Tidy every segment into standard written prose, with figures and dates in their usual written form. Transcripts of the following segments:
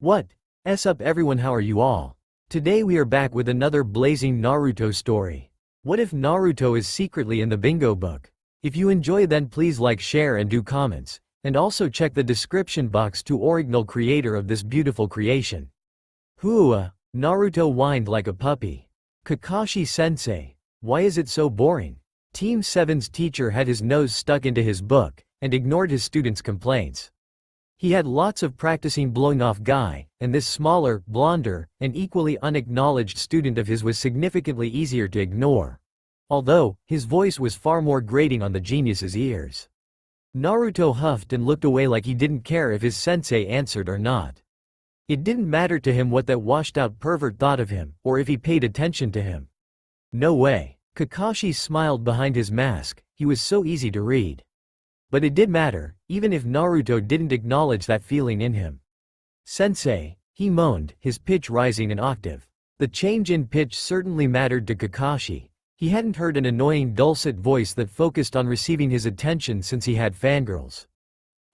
What's up everyone, how are you all? Today we are back with another blazing Naruto story. What if Naruto is secretly in the bingo book? If you enjoy, then please like, share and do comments, and also check the description box to original creator of this beautiful creation. Naruto whined like a puppy. Kakashi-sensei, why is it so boring? Team 7's teacher had his nose stuck into his book, and ignored his students' complaints. He had lots of practicing blowing off guy, and this smaller, blonder, and equally unacknowledged student of his was significantly easier to ignore. Although, his voice was far more grating on the genius's ears. Naruto huffed and looked away like he didn't care if his sensei answered or not. It didn't matter to him what that washed-out pervert thought of him, or if he paid attention to him. No way. Kakashi smiled behind his mask, he was so easy to read. But it did matter, even if Naruto didn't acknowledge that feeling in him. Sensei, he moaned, his pitch rising an octave. The change in pitch certainly mattered to Kakashi. He hadn't heard an annoying dulcet voice that focused on receiving his attention since he had fangirls.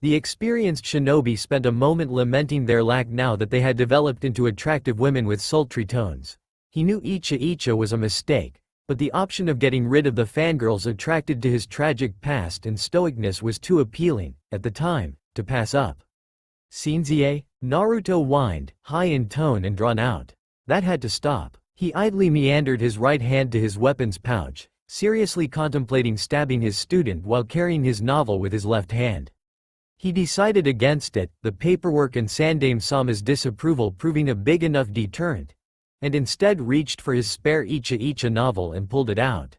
The experienced shinobi spent a moment lamenting their lack now that they had developed into attractive women with sultry tones. He knew Icha was a mistake, but the option of getting rid of the fangirls attracted to his tragic past and stoicness was too appealing, at the time, to pass up. Sensei? Naruto whined, high in tone and drawn out. That had to stop. He idly meandered his right hand to his weapons pouch, seriously contemplating stabbing his student while carrying his novel with his left hand. He decided against it, the paperwork and Sandaime Sama's disapproval proving a big enough deterrent, and instead reached for his spare Icha novel and pulled it out.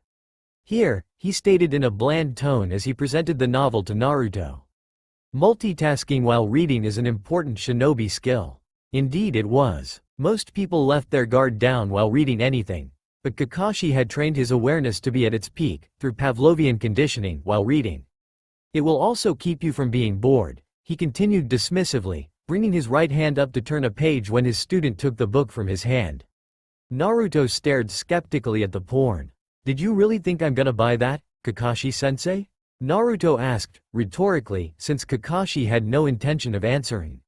Here, he stated in a bland tone as he presented the novel to Naruto. Multitasking while reading is an important shinobi skill. Indeed it was. Most people left their guard down while reading anything, but Kakashi had trained his awareness to be at its peak, through Pavlovian conditioning, while reading. It will also keep you from being bored, he continued dismissively, bringing his right hand up to turn a page when his student took the book from his hand. Naruto stared skeptically at the porn. Did you really think I'm gonna buy that, Kakashi-sensei? Naruto asked, rhetorically, since Kakashi had no intention of answering.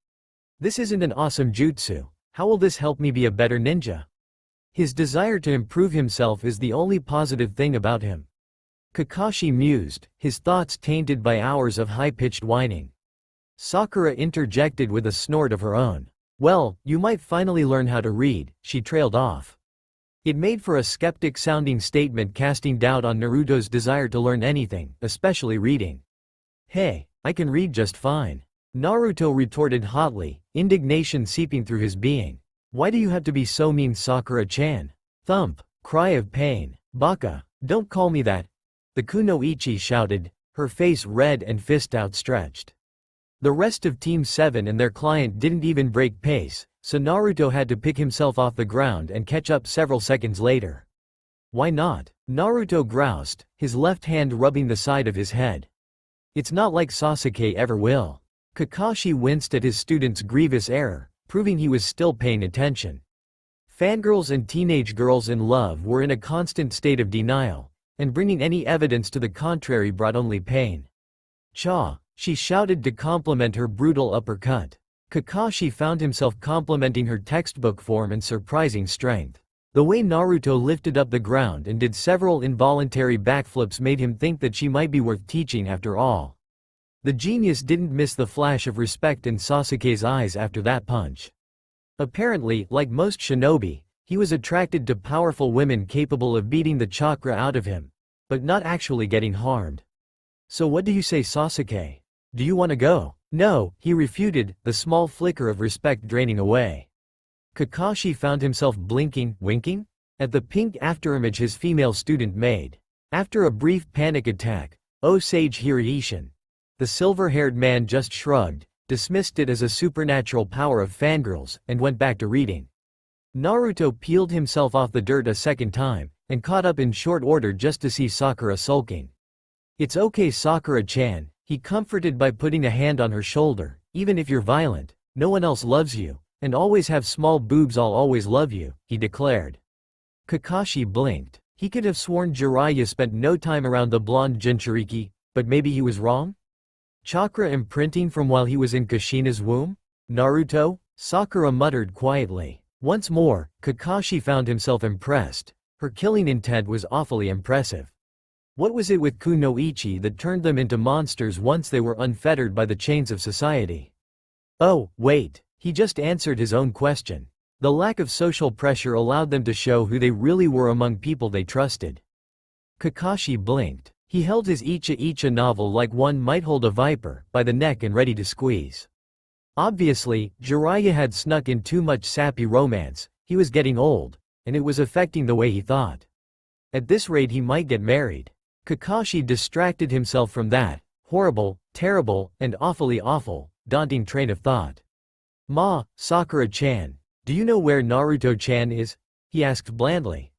This isn't an awesome jutsu. How will this help me be a better ninja? His desire to improve himself is the only positive thing about him. Kakashi mused, his thoughts tainted by hours of high-pitched whining. Sakura interjected with a snort of her own. Well, you might finally learn how to read, she trailed off. It made for a skeptic-sounding statement casting doubt on Naruto's desire to learn anything, especially reading. Hey, I can read just fine. Naruto retorted hotly, indignation seeping through his being. Why do you have to be so mean, Sakura-chan? Thump. Cry of pain. Baka. Don't call me that. The kunoichi shouted, her face red and fist outstretched. The rest of Team 7 and their client didn't even break pace, so Naruto had to pick himself off the ground and catch up several seconds later. Why not? Naruto groused, his left hand rubbing the side of his head. It's not like Sasuke ever will. Kakashi winced at his student's grievous error, proving he was still paying attention. Fangirls and teenage girls in love were in a constant state of denial, and bringing any evidence to the contrary brought only pain. Cha! She shouted to compliment her brutal uppercut. Kakashi found himself complimenting her textbook form and surprising strength. The way Naruto lifted up the ground and did several involuntary backflips made him think that she might be worth teaching after all. The genius didn't miss the flash of respect in Sasuke's eyes after that punch. Apparently, like most shinobi, he was attracted to powerful women capable of beating the chakra out of him, but not actually getting harmed. So what do you say, Sasuke? Do you want to go? No, he refuted, the small flicker of respect draining away. Kakashi found himself winking, at the pink afterimage his female student made. After a brief panic attack, Sage Hiroishin, the silver-haired man just shrugged, dismissed it as a supernatural power of fangirls, and went back to reading. Naruto peeled himself off the dirt a second time, and caught up in short order just to see Sakura sulking. It's okay, Sakura-chan, he comforted by putting a hand on her shoulder. Even if you're violent, no one else loves you, and always have small boobs, I'll always love you, he declared. Kakashi blinked. He could have sworn Jiraiya spent no time around the blonde Jinchuriki, but maybe he was wrong? Chakra imprinting from while he was in Kushina's womb? Naruto? Sakura muttered quietly. Once more, Kakashi found himself impressed. Her killing intent was awfully impressive. What was it with Kunoichi that turned them into monsters once they were unfettered by the chains of society? Oh, wait, he just answered his own question. The lack of social pressure allowed them to show who they really were among people they trusted. Kakashi blinked. He held his Icha novel like one might hold a viper, by the neck and ready to squeeze. Obviously, Jiraiya had snuck in too much sappy romance, he was getting old, and it was affecting the way he thought. At this rate he might get married. Kakashi distracted himself from that horrible, terrible, and awfully awful, daunting train of thought. Sakura-chan, do you know where Naruto-chan is? He asked blandly.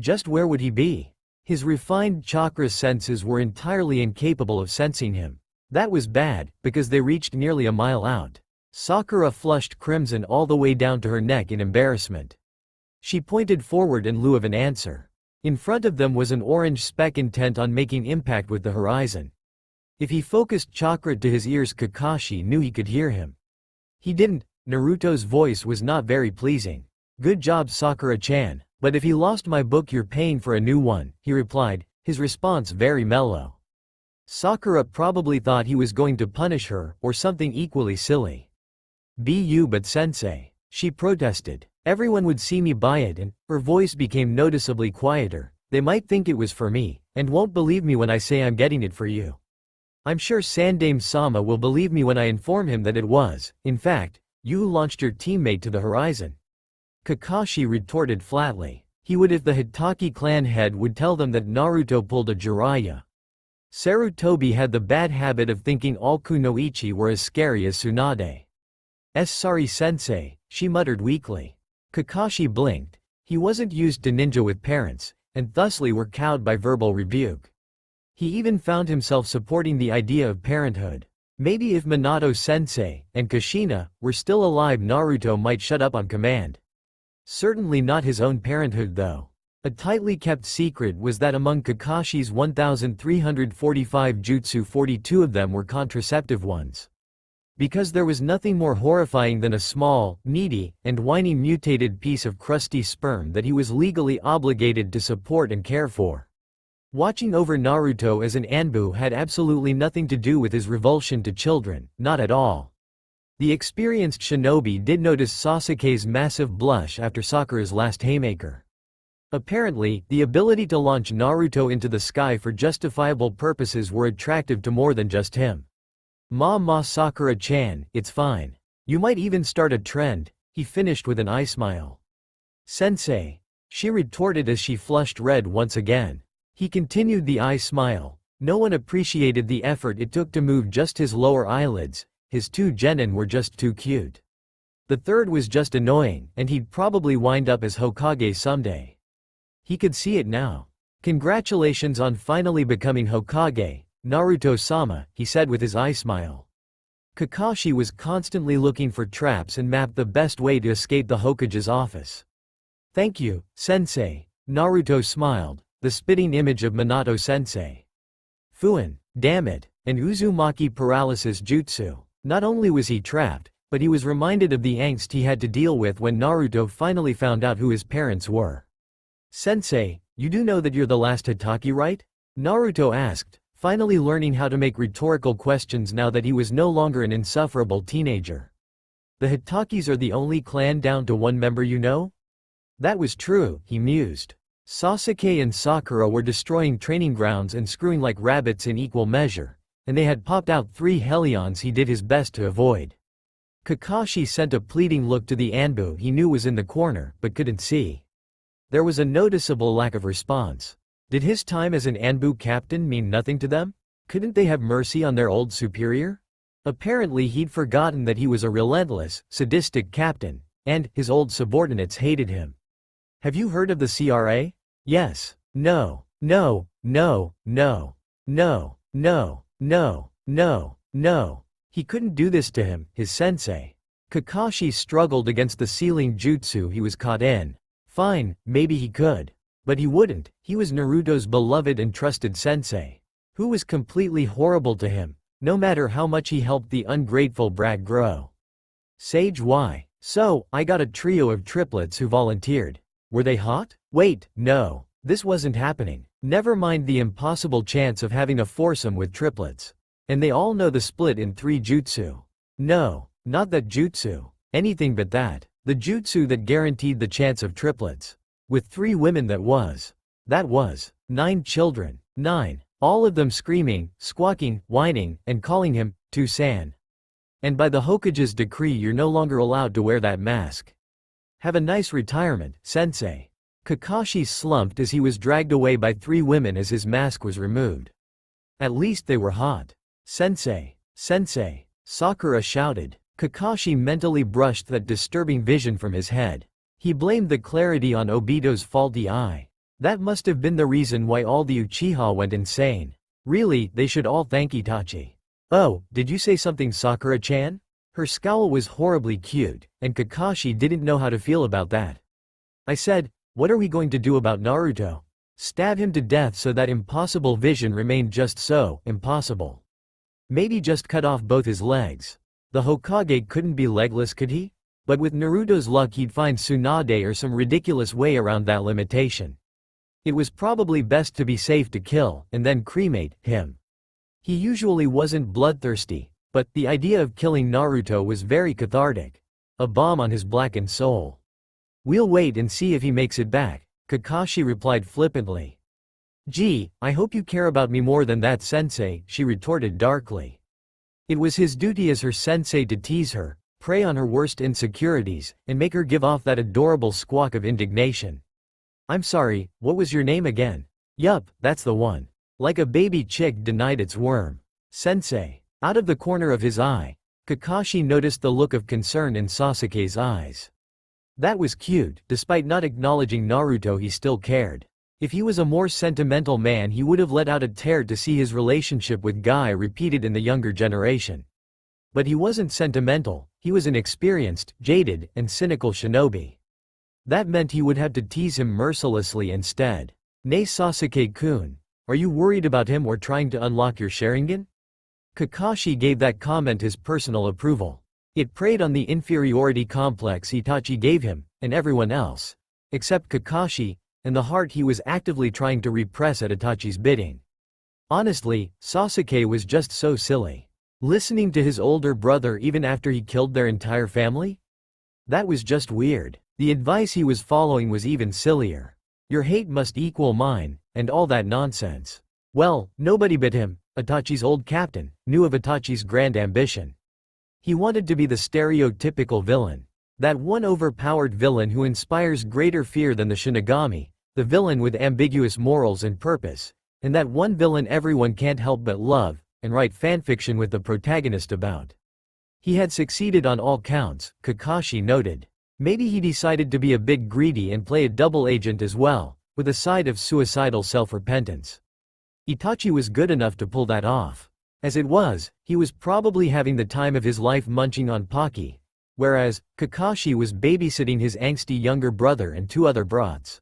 Just where would he be? His refined chakra senses were entirely incapable of sensing him. That was bad, because they reached nearly a mile out. Sakura flushed crimson all the way down to her neck in embarrassment. She pointed forward in lieu of an answer. In front of them was an orange speck intent on making impact with the horizon. If he focused chakra to his ears, Kakashi knew he could hear him. He didn't. Naruto's voice was not very pleasing. Good job, Sakura-chan, but if he lost my book you're paying for a new one, he replied, his response very mellow. Sakura probably thought he was going to punish her, or something equally silly. But sensei, she protested. Everyone would see me buy it and, her voice became noticeably quieter, they might think it was for me, and won't believe me when I say I'm getting it for you. I'm sure Sandame-sama will believe me when I inform him that it was, in fact, you who launched your teammate to the horizon. Kakashi retorted flatly. He would if the Hitaki clan head would tell them that Naruto pulled a Jiraiya. Sarutobi had the bad habit of thinking all Kunoichi were as scary as Tsunade. Sorry sensei, she muttered weakly. Kakashi blinked. He wasn't used to ninja with parents, and thusly were cowed by verbal rebuke. He even found himself supporting the idea of parenthood. Maybe if Minato-sensei and Kushina were still alive Naruto might shut up on command. Certainly not his own parenthood though. A tightly kept secret was that among Kakashi's 1,345 jutsu 42 of them were contraceptive ones. Because there was nothing more horrifying than a small, needy, and whining mutated piece of crusty sperm that he was legally obligated to support and care for. Watching over Naruto as an Anbu had absolutely nothing to do with his revulsion to children, not at all. The experienced shinobi did notice Sasuke's massive blush after Sakura's last haymaker. Apparently, the ability to launch Naruto into the sky for justifiable purposes were attractive to more than just him. Sakura-chan, it's fine. You might even start a trend, he finished with an eye smile. Sensei, she retorted as she flushed red once again. He continued the eye smile. No one appreciated the effort it took to move just his lower eyelids, his two genin were just too cute. The third was just annoying, and he'd probably wind up as Hokage someday. He could see it now. Congratulations on finally becoming Hokage, Naruto-sama, he said with his eye smile. Kakashi was constantly looking for traps and mapped the best way to escape the Hokage's office. Thank you, sensei, Naruto smiled, the spitting image of Minato-sensei. Fuin, damn it, and Uzumaki paralysis jutsu. Not only was he trapped, but he was reminded of the angst he had to deal with when Naruto finally found out who his parents were. Sensei, you do know that you're the last Hitaki, right? Naruto asked, finally learning how to make rhetorical questions now that he was no longer an insufferable teenager. The Hitakis are the only clan down to one member you know? That was true, he mused. Sasuke and Sakura were destroying training grounds and screwing like rabbits in equal measure, and they had popped out 3 Helions he did his best to avoid. Kakashi sent a pleading look to the Anbu he knew was in the corner but couldn't see. There was a noticeable lack of response. Did his time as an Anbu captain mean nothing to them? Couldn't they have mercy on their old superior? Apparently he'd forgotten that he was a relentless, sadistic captain, and his old subordinates hated him. Have you heard of the CRA? Yes. No. No. No. No. No. No. No. No. No. He couldn't do this to him, his sensei. Kakashi struggled against the ceiling jutsu he was caught in. Fine, maybe he could. But he wouldn't. He was Naruto's beloved and trusted sensei, who was completely horrible to him, no matter how much he helped the ungrateful brat grow. Sage, why? So, I got a trio of triplets who volunteered. Were they hot? Wait, no. This wasn't happening. Never mind the impossible chance of having a foursome with triplets. And they all know the split in 3 jutsu. No, not that jutsu. Anything but that. The jutsu that guaranteed the chance of triplets. With 3 women that was. 9 children. 9. All of them screaming, squawking, whining, and calling him, Tu-san. And by the Hokage's decree you're no longer allowed to wear that mask. Have a nice retirement, sensei. Kakashi slumped as he was dragged away by 3 women as his mask was removed. At least they were hot. Sensei, sensei, Sakura shouted. Kakashi mentally brushed that disturbing vision from his head. He blamed the clarity on Obito's faulty eye. That must have been the reason why all the Uchiha went insane. Really, they should all thank Itachi. Oh, did you say something, Sakura-chan? Her scowl was horribly cute, and Kakashi didn't know how to feel about that. I said, what are we going to do about Naruto? Stab him to death so that impossible vision remained just so, impossible. Maybe just cut off both his legs. The Hokage couldn't be legless, could he? But with Naruto's luck he'd find Tsunade or some ridiculous way around that limitation. It was probably best to be safe to kill, and then cremate him. He usually wasn't bloodthirsty, but the idea of killing Naruto was very cathartic. A balm on his blackened soul. We'll wait and see if he makes it back, Kakashi replied flippantly. Gee, I hope you care about me more than that, sensei, she retorted darkly. It was his duty as her sensei to tease her, prey on her worst insecurities, and make her give off that adorable squawk of indignation. I'm sorry, what was your name again? Yup, that's the one. Like a baby chick denied its worm. Sensei. Out of the corner of his eye, Kakashi noticed the look of concern in Sasuke's eyes. That was cute. Despite not acknowledging Naruto, he still cared. If he was a more sentimental man he would have let out a tear to see his relationship with Guy repeated in the younger generation. But he wasn't sentimental, he was an experienced, jaded, and cynical shinobi. That meant he would have to tease him mercilessly instead. Nay, Sasuke-kun, are you worried about him or trying to unlock your Sharingan? Kakashi gave that comment his personal approval. It preyed on the inferiority complex Itachi gave him, and everyone else. Except Kakashi, and the heart he was actively trying to repress at Itachi's bidding. Honestly, Sasuke was just so silly. Listening to his older brother even after he killed their entire family? That was just weird. The advice he was following was even sillier. Your hate must equal mine, and all that nonsense. Well, nobody but him, Itachi's old captain, knew of Itachi's grand ambition. He wanted to be the stereotypical villain. That one overpowered villain who inspires greater fear than the Shinigami, the villain with ambiguous morals and purpose, and that one villain everyone can't help but love, and write fanfiction with the protagonist about. He had succeeded on all counts, Kakashi noted. Maybe he decided to be a bit greedy and play a double agent as well, with a side of suicidal self-repentance. Itachi was good enough to pull that off. As it was, he was probably having the time of his life munching on Pocky, whereas, Kakashi was babysitting his angsty younger brother and 2 other brats.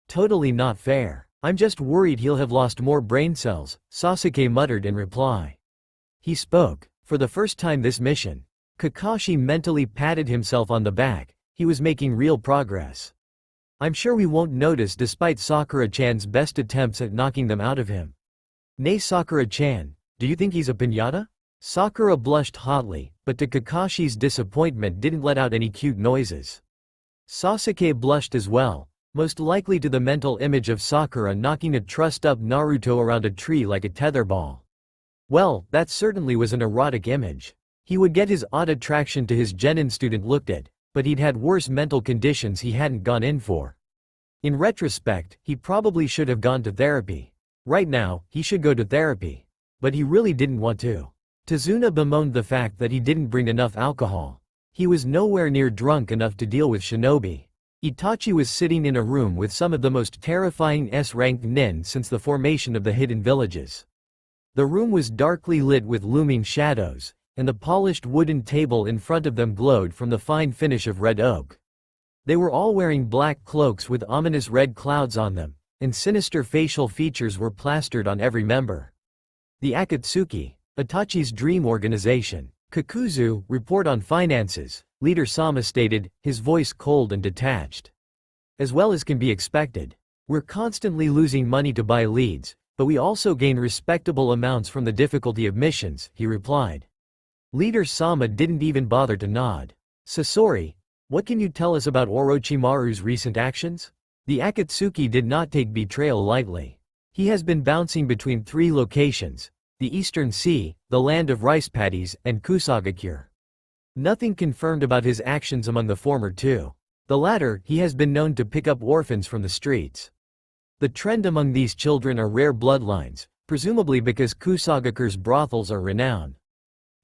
Totally not fair. I'm just worried he'll have lost more brain cells, Sasuke muttered in reply. He spoke. For the first time this mission. Kakashi mentally patted himself on the back. He was making real progress. I'm sure we won't notice despite Sakura-chan's best attempts at knocking them out of him. Nay, Sakura-chan, do you think he's a piñata? Sakura blushed hotly, but to Kakashi's disappointment didn't let out any cute noises. Sasuke blushed as well, most likely to the mental image of Sakura knocking a trussed-up Naruto around a tree like a tetherball. Well, that certainly was an erotic image. He would get his odd attraction to his genin student looked at, but he'd had worse mental conditions he hadn't gone in for. In retrospect, he probably should have gone to therapy. Right now, he should go to therapy. But he really didn't want to. Tazuna bemoaned the fact that he didn't bring enough alcohol. He was nowhere near drunk enough to deal with shinobi. Itachi was sitting in a room with some of the most terrifying S-rank nin since the formation of the hidden villages. The room was darkly lit with looming shadows, and the polished wooden table in front of them glowed from the fine finish of red oak. They were all wearing black cloaks with ominous red clouds on them, and sinister facial features were plastered on every member. The Akatsuki, Itachi's dream organization. Kakuzu, report on finances. Leader Sama stated, his voice cold and detached. As well as can be expected. We're constantly losing money to buy leads, but we also gain respectable amounts from the difficulty of missions, he replied. Leader Sama didn't even bother to nod. Sasori, what can you tell us about Orochimaru's recent actions? The Akatsuki did not take betrayal lightly. He has been bouncing between 3 locations: the Eastern Sea, the land of rice paddies, and Kusagakure. Nothing confirmed about his actions among the former 2. The latter, he has been known to pick up orphans from the streets. The trend among these children are rare bloodlines, presumably because Kusagakure's brothels are renowned.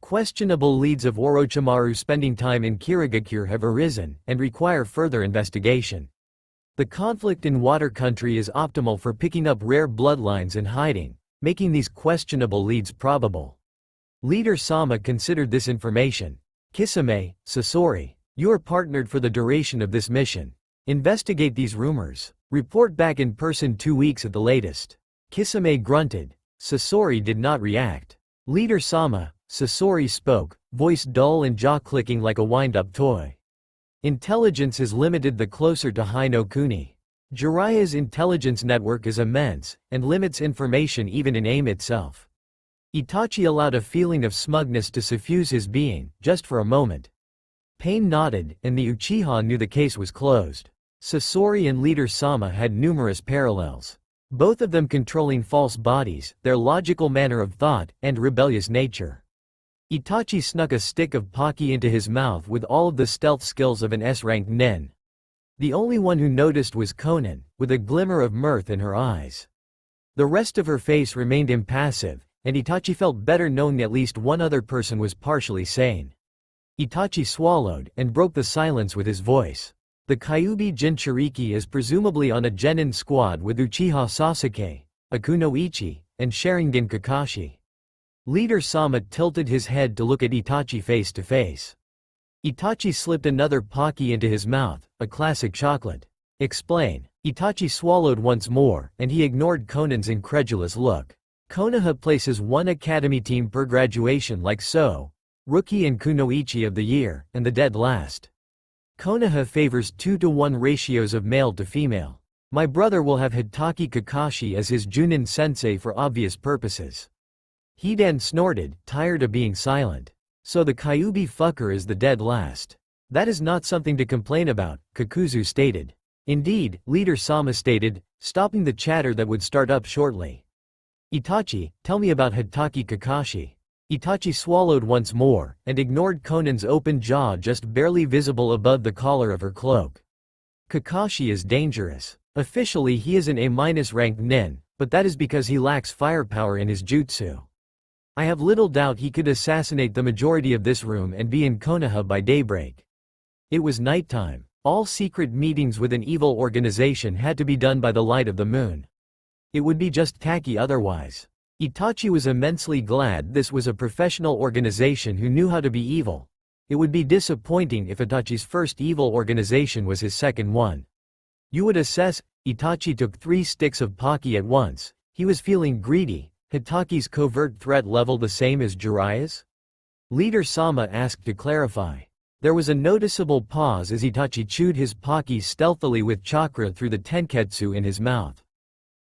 Questionable leads of Orochimaru spending time in Kirigakure have arisen, and require further investigation. The conflict in Water Country is optimal for picking up rare bloodlines and hiding, making these questionable leads probable. Leader Sama considered this information. Kisame, Sasori, you are partnered for the duration of this mission. Investigate these rumors. Report back in person 2 weeks at the latest. Kisame grunted. Sasori did not react. Leader Sama, Sasori spoke, voice dull and jaw clicking like a wind-up toy. Intelligence is limited the closer to High no Kuni. Jiraiya's intelligence network is immense, and limits information even in AIM itself. Itachi allowed a feeling of smugness to suffuse his being, just for a moment. Pain nodded, and the Uchiha knew the case was closed. Sasori and Leader Sama had numerous parallels. Both of them controlling false bodies, their logical manner of thought, and rebellious nature. Itachi snuck a stick of Pocky into his mouth with all of the stealth skills of an S-rank nin. The only one who noticed was Konan, with a glimmer of mirth in her eyes. The rest of her face remained impassive, and Itachi felt better knowing at least one other person was partially sane. Itachi swallowed, and broke the silence with his voice. The Kyuubi Jinchuriki is presumably on a Genin squad with Uchiha Sasuke, Akunoichi, and Sharingan Kakashi. Leader Sama tilted his head to look at Itachi face to face. Itachi slipped another Pocky into his mouth, a classic chocolate. Explain. Itachi swallowed once more, and he ignored Konan's incredulous look. Konoha places 1 academy team per graduation like so. Rookie and Kunoichi of the year, and the dead last. Konoha favors 2-to-1 ratios of male to female. My brother will have Hitaki Kakashi as his Junin sensei for obvious purposes. Hidan snorted, tired of being silent. So the Kyuubi fucker is the dead last. That is not something to complain about, Kakuzu stated. Indeed, Leader Sama stated, stopping the chatter that would start up shortly. Itachi, tell me about Hitaki Kakashi. Itachi swallowed once more, and ignored Konan's open jaw just barely visible above the collar of her cloak. Kakashi is dangerous. Officially he is an A- ranked nin, but that is because he lacks firepower in his jutsu. I have little doubt he could assassinate the majority of this room and be in Konoha by daybreak. It was nighttime. All secret meetings with an evil organization had to be done by the light of the moon. It would be just tacky otherwise. Itachi was immensely glad this was a professional organization who knew how to be evil. It would be disappointing if Itachi's first evil organization was his second one. You would assess. Itachi took 3 sticks of Pocky at once. He was feeling greedy. Hitaki's covert threat level the same as Jiraiya's? Leader Sama asked to clarify. There was a noticeable pause as Itachi chewed his Pocky stealthily with chakra through the tenketsu in his mouth.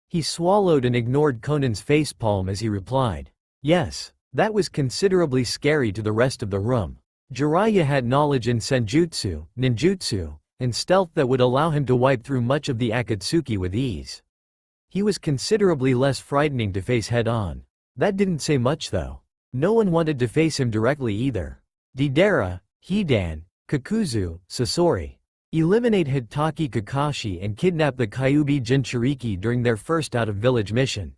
He swallowed and ignored Konan's facepalm as he replied. Yes, that was considerably scary to the rest of the room. Jiraiya had knowledge in senjutsu, ninjutsu, and stealth that would allow him to wipe through much of the Akatsuki with ease. He was considerably less frightening to face head-on. That didn't say much though. No one wanted to face him directly either. Deidara, Hidan, Kakuzu, Sasori. Eliminate Hitaki Kakashi and kidnap the Kyuubi Jinchuriki during their first out-of-village mission.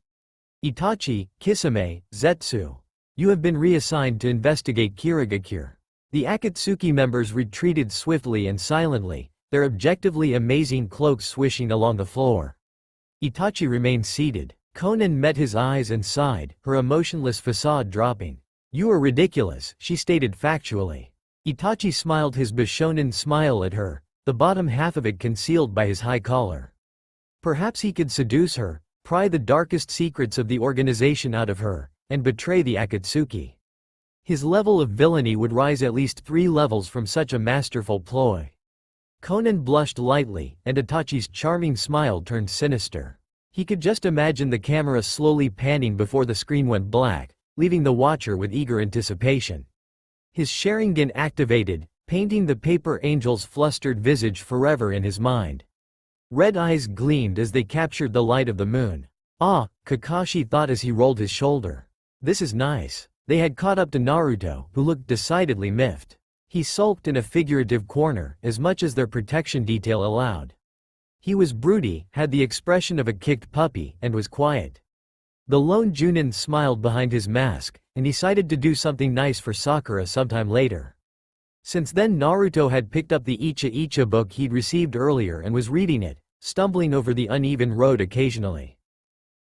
Itachi, Kisame, Zetsu. You have been reassigned to investigate Kirigakure. The Akatsuki members retreated swiftly and silently, their objectively amazing cloaks swishing along the floor. Itachi remained seated. Konan met his eyes and sighed, her emotionless facade dropping. You are ridiculous, she stated factually. Itachi smiled his Bishonen smile at her, the bottom half of it concealed by his high collar. Perhaps he could seduce her, pry the darkest secrets of the organization out of her, and betray the Akatsuki. His level of villainy would rise at least 3 levels from such a masterful ploy. Conan blushed lightly, and Itachi's charming smile turned sinister. He could just imagine the camera slowly panning before the screen went black, leaving the watcher with eager anticipation. His Sharingan activated, painting the paper angel's flustered visage forever in his mind. Red eyes gleamed as they captured the light of the moon. "Ah," Kakashi thought as he rolled his shoulder. "This is nice." They had caught up to Naruto, who looked decidedly miffed. He sulked in a figurative corner, as much as their protection detail allowed. He was broody, had the expression of a kicked puppy, and was quiet. The lone Junin smiled behind his mask, and decided to do something nice for Sakura sometime later. Since then Naruto had picked up the Icha Icha book he'd received earlier and was reading it, stumbling over the uneven road occasionally.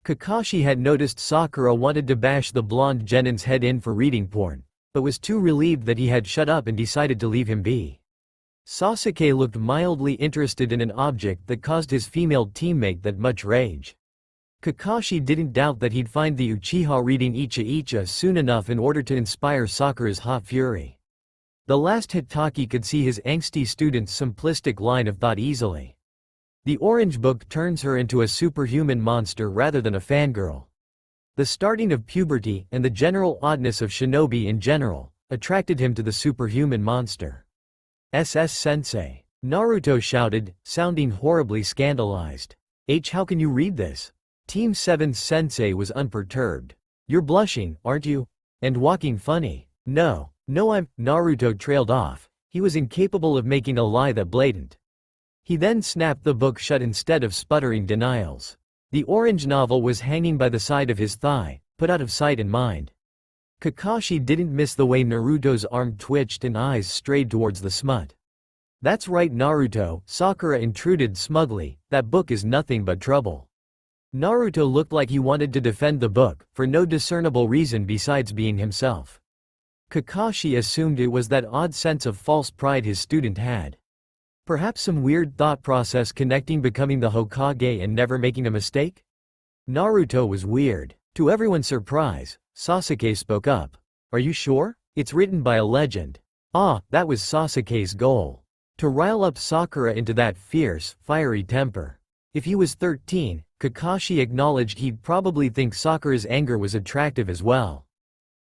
Kakashi had noticed Sakura wanted to bash the blonde Genin's head in for reading porn, but was too relieved that he had shut up and decided to leave him be. Sasuke looked mildly interested in an object that caused his female teammate that much rage. Kakashi didn't doubt that he'd find the Uchiha reading Icha Icha soon enough in order to inspire Sakura's hot fury. The last Hitaki could see his angsty student's simplistic line of thought easily. The orange book turns her into a superhuman monster rather than a fangirl. The starting of puberty, and the general oddness of shinobi in general, attracted him to the superhuman monster. "SS-sensei," Naruto shouted, sounding horribly scandalized. How can you read this?" Team 7's sensei was unperturbed. "You're blushing, aren't you? And walking funny." No, Naruto trailed off. He was incapable of making a lie that blatant. He then snapped the book shut instead of sputtering denials. The orange novel was hanging by the side of his thigh, put out of sight and mind. Kakashi didn't miss the way Naruto's arm twitched and eyes strayed towards the smut. "That's right Naruto," Sakura intruded smugly, "that book is nothing but trouble." Naruto looked like he wanted to defend the book, for no discernible reason besides being himself. Kakashi assumed it was that odd sense of false pride his student had. Perhaps some weird thought process connecting becoming the Hokage and never making a mistake? Naruto was weird. To everyone's surprise, Sasuke spoke up. "Are you sure? It's written by a legend." That was Sasuke's goal. To rile up Sakura into that fierce, fiery temper. If he was 13, Kakashi acknowledged he'd probably think Sakura's anger was attractive as well.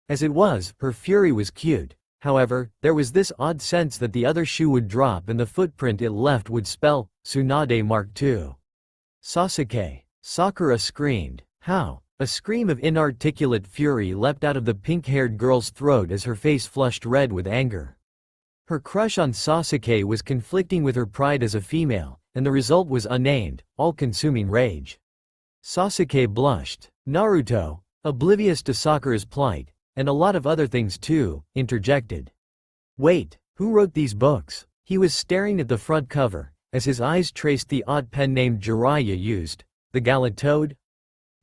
As it was, her fury was cute. However, there was this odd sense that the other shoe would drop and the footprint it left would spell, Tsunade Mark II. "Sasuke!" Sakura screamed. "How?" A scream of inarticulate fury leapt out of the pink-haired girl's throat as her face flushed red with anger. Her crush on Sasuke was conflicting with her pride as a female, and the result was unnamed, all-consuming rage. Sasuke blushed. Naruto, oblivious to Sakura's plight, and a lot of other things too, interjected. "Wait, who wrote these books?" He was staring at the front cover, as his eyes traced the odd pen name Jiraiya used, the Gallant Toad.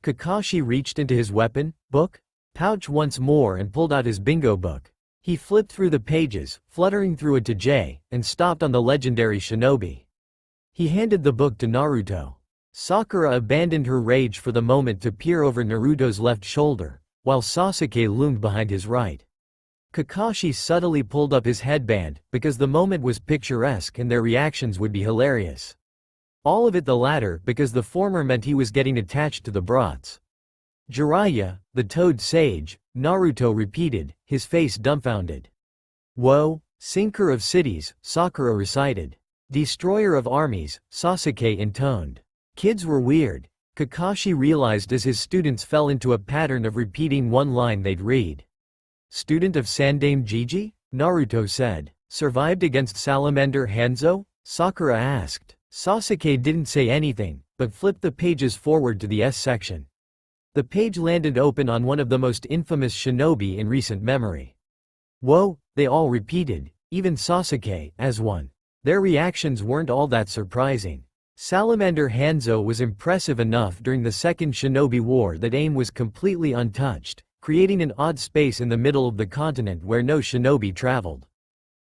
Kakashi reached into his book pouch once more and pulled out his bingo book. He flipped through the pages, fluttering through it to J, and stopped on the legendary shinobi. He handed the book to Naruto. Sakura abandoned her rage for the moment to peer over Naruto's left shoulder, while Sasuke loomed behind his right. Kakashi subtly pulled up his headband, because the moment was picturesque and their reactions would be hilarious. All of it the latter because the former meant he was getting attached to the brats. "Jiraiya, the Toad Sage," Naruto repeated, his face dumbfounded. "Whoa, sinker of cities," Sakura recited. "Destroyer of armies," Sasuke intoned. Kids were weird, Kakashi realized as his students fell into a pattern of repeating one line they'd read. "Student of Sandame Gigi?" Naruto said. "Survived against Salamander Hanzo?" Sakura asked. Sasuke didn't say anything, but flipped the pages forward to the S section. The page landed open on one of the most infamous shinobi in recent memory. "Whoa," they all repeated, even Sasuke, as one. Their reactions weren't all that surprising. Salamander Hanzo was impressive enough during the Second Shinobi War that aim was completely untouched, creating an odd space in the middle of the continent where no shinobi traveled.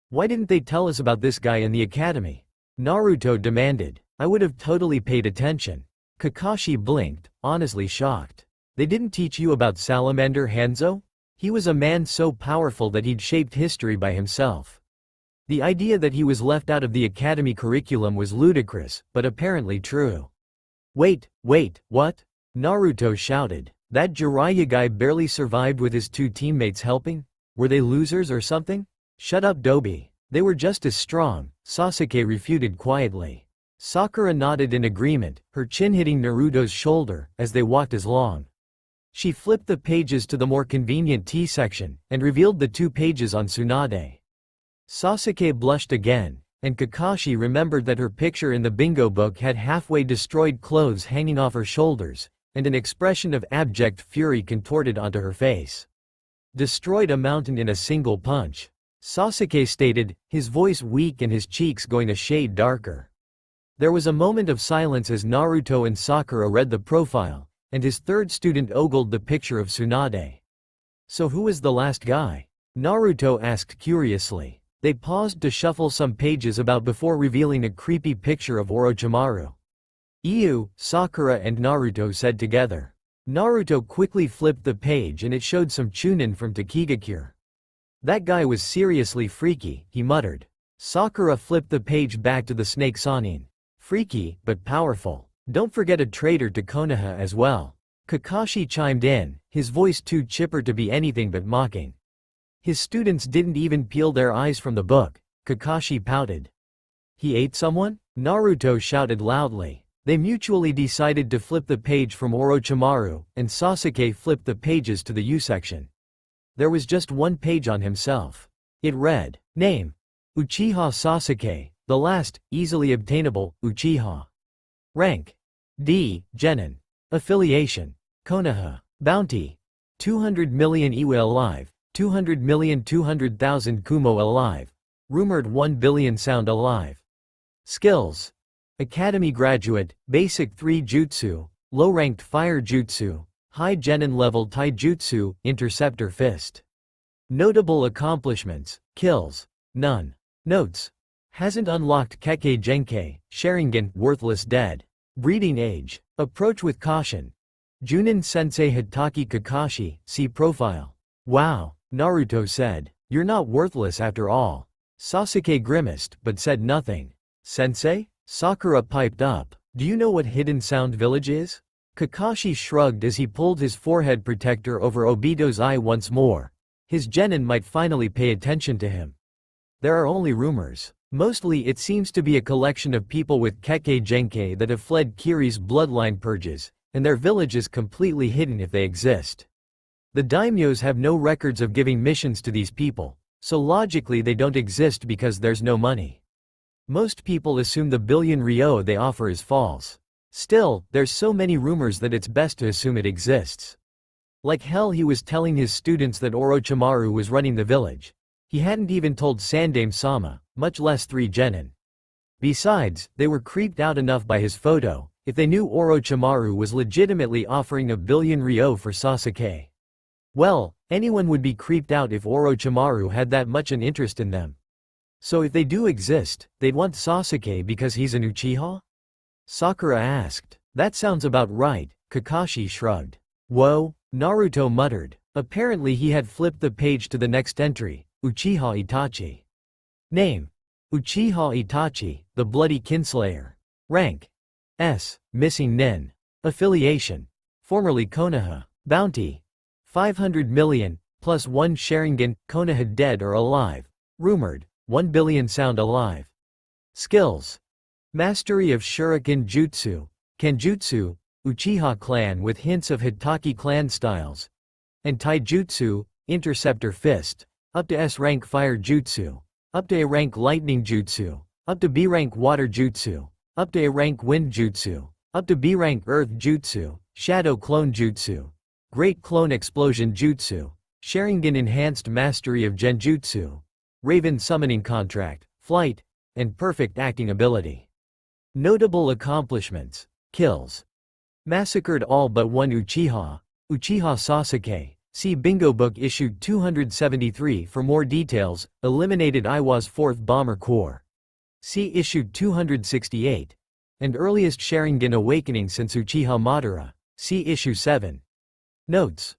"Why didn't they tell us about this guy in the academy?" Naruto demanded. "I would have totally paid attention." Kakashi blinked, honestly shocked. "They didn't teach you about Salamander Hanzo?" He was a man so powerful that he'd shaped history by himself. The idea that he was left out of the academy curriculum was ludicrous, but apparently true. Wait, what? Naruto shouted. That Jiraiya guy barely survived with his two teammates helping? Were they losers or something? Shut up, Dobi. They were just as strong, Sasuke refuted quietly. Sakura nodded in agreement, her chin hitting Naruto's shoulder, as they walked along. She flipped the pages to the more convenient T section, and revealed the 2 pages on Tsunade. Sasuke blushed again, and Kakashi remembered that her picture in the bingo book had halfway destroyed clothes hanging off her shoulders, and an expression of abject fury contorted onto her face. Destroyed a mountain in a single punch, Sasuke stated, his voice weak and his cheeks going a shade darker. There was a moment of silence as Naruto and Sakura read the profile, and his third student ogled the picture of Tsunade. So who was the last guy? Naruto asked curiously. They paused to shuffle some pages about before revealing a creepy picture of Orochimaru. "Ew," Sakura and Naruto said together. Naruto quickly flipped the page and it showed some Chunin from Takigakure. That guy was seriously freaky, he muttered. Sakura flipped the page back to the snake Sannin. Freaky, but powerful. Don't forget a traitor to Konoha as well. Kakashi chimed in, his voice too chipper to be anything but mocking. His students didn't even peel their eyes from the book, Kakashi pouted. He ate someone? Naruto shouted loudly. They mutually decided to flip the page from Orochimaru, and Sasuke flipped the pages to the U section. There was just one page on himself. It read, Name: Uchiha Sasuke, the last, easily obtainable, Uchiha. Rank: D, Genin. Affiliation: Konoha. Bounty: 200 million Iwa alive, 200,200,000 Kumo alive. Rumored 1 billion sound alive. Skills: Academy graduate, basic 3 jutsu, low-ranked fire jutsu, high genin level taijutsu, interceptor fist. Notable accomplishments: kills, none. Notes: hasn't unlocked Kekkei Genkai, Sharingan, worthless dead. Breeding age: approach with caution. Junin Sensei Hitaki Kakashi, see profile. Wow, Naruto said. You're not worthless after all. Sasuke grimaced, but said nothing. Sensei? Sakura piped up. Do you know what Hidden Sound Village is? Kakashi shrugged as he pulled his forehead protector over Obito's eye once more. His genin might finally pay attention to him. There are only rumors. Mostly it seems to be a collection of people with Kekkei Genkai that have fled Kiri's bloodline purges, and their village is completely hidden if they exist. The daimyos have no records of giving missions to these people, so logically they don't exist because there's no money. Most people assume the billion ryo they offer is false. Still, there's so many rumors that it's best to assume it exists. Like hell he was telling his students that Orochimaru was running the village. He hadn't even told Sandaime-sama, much less 3 genin. Besides, they were creeped out enough by his photo, if they knew Orochimaru was legitimately offering 1 billion ryo for Sasuke. Well, anyone would be creeped out if Orochimaru had that much an interest in them. So if they do exist, they'd want Sasuke because he's an Uchiha? Sakura asked. That sounds about right, Kakashi shrugged. Whoa, Naruto muttered. Apparently he had flipped the page to the next entry, Uchiha Itachi. Name: Uchiha Itachi, the Bloody Kinslayer. Rank: S, missing nin. Affiliation: formerly Konoha. Bounty: 500 million, plus 1 Sharingan, Konoha dead or alive. Rumored, 1 billion sound alive. Skills: mastery of Shuriken Jutsu, Kenjutsu, Uchiha clan with hints of Hitaki clan styles, and Taijutsu, Interceptor Fist, up to S rank Fire Jutsu, up to A rank Lightning Jutsu, up to B rank Water Jutsu, up to A rank Wind Jutsu, up to B rank Earth Jutsu, Shadow Clone Jutsu, Great Clone Explosion Jutsu, Sharingan Enhanced Mastery of Genjutsu, Raven Summoning Contract, Flight, and Perfect Acting Ability. Notable accomplishments: kills. Massacred all but 1 Uchiha, Uchiha Sasuke. See Bingo Book issue 273 for more details. Eliminated Iwa's 4th Bomber Corps. See issue 268. And earliest Sharingan awakening since Uchiha Madara. See issue 7. Notes.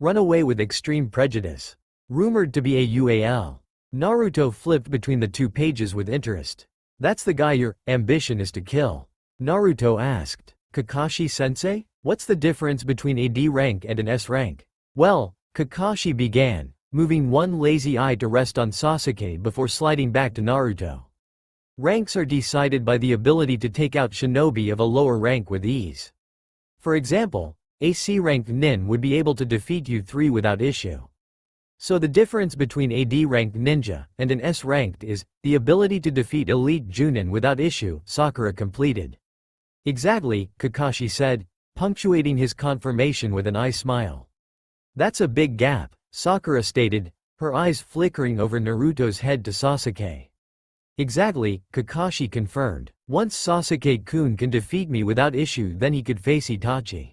Run away with extreme prejudice. Rumored to be a UAL. Naruto flipped between the 2 pages with interest. That's the guy your ambition is to kill? Naruto asked. Kakashi-sensei? What's the difference between a D rank and an S rank? Well, Kakashi began, moving one lazy eye to rest on Sasuke before sliding back to Naruto. Ranks are decided by the ability to take out shinobi of a lower rank with ease. For example, a C-ranked nin would be able to defeat you 3 without issue. So the difference between a D-ranked ninja and an S-ranked is the ability to defeat elite Junin without issue. Sakura completed. Exactly, Kakashi said, punctuating his confirmation with an eye smile. That's a big gap, Sakura stated, her eyes flickering over Naruto's head to Sasuke. Exactly, Kakashi confirmed. Once Sasuke-kun can defeat me without issue, then he could face Itachi.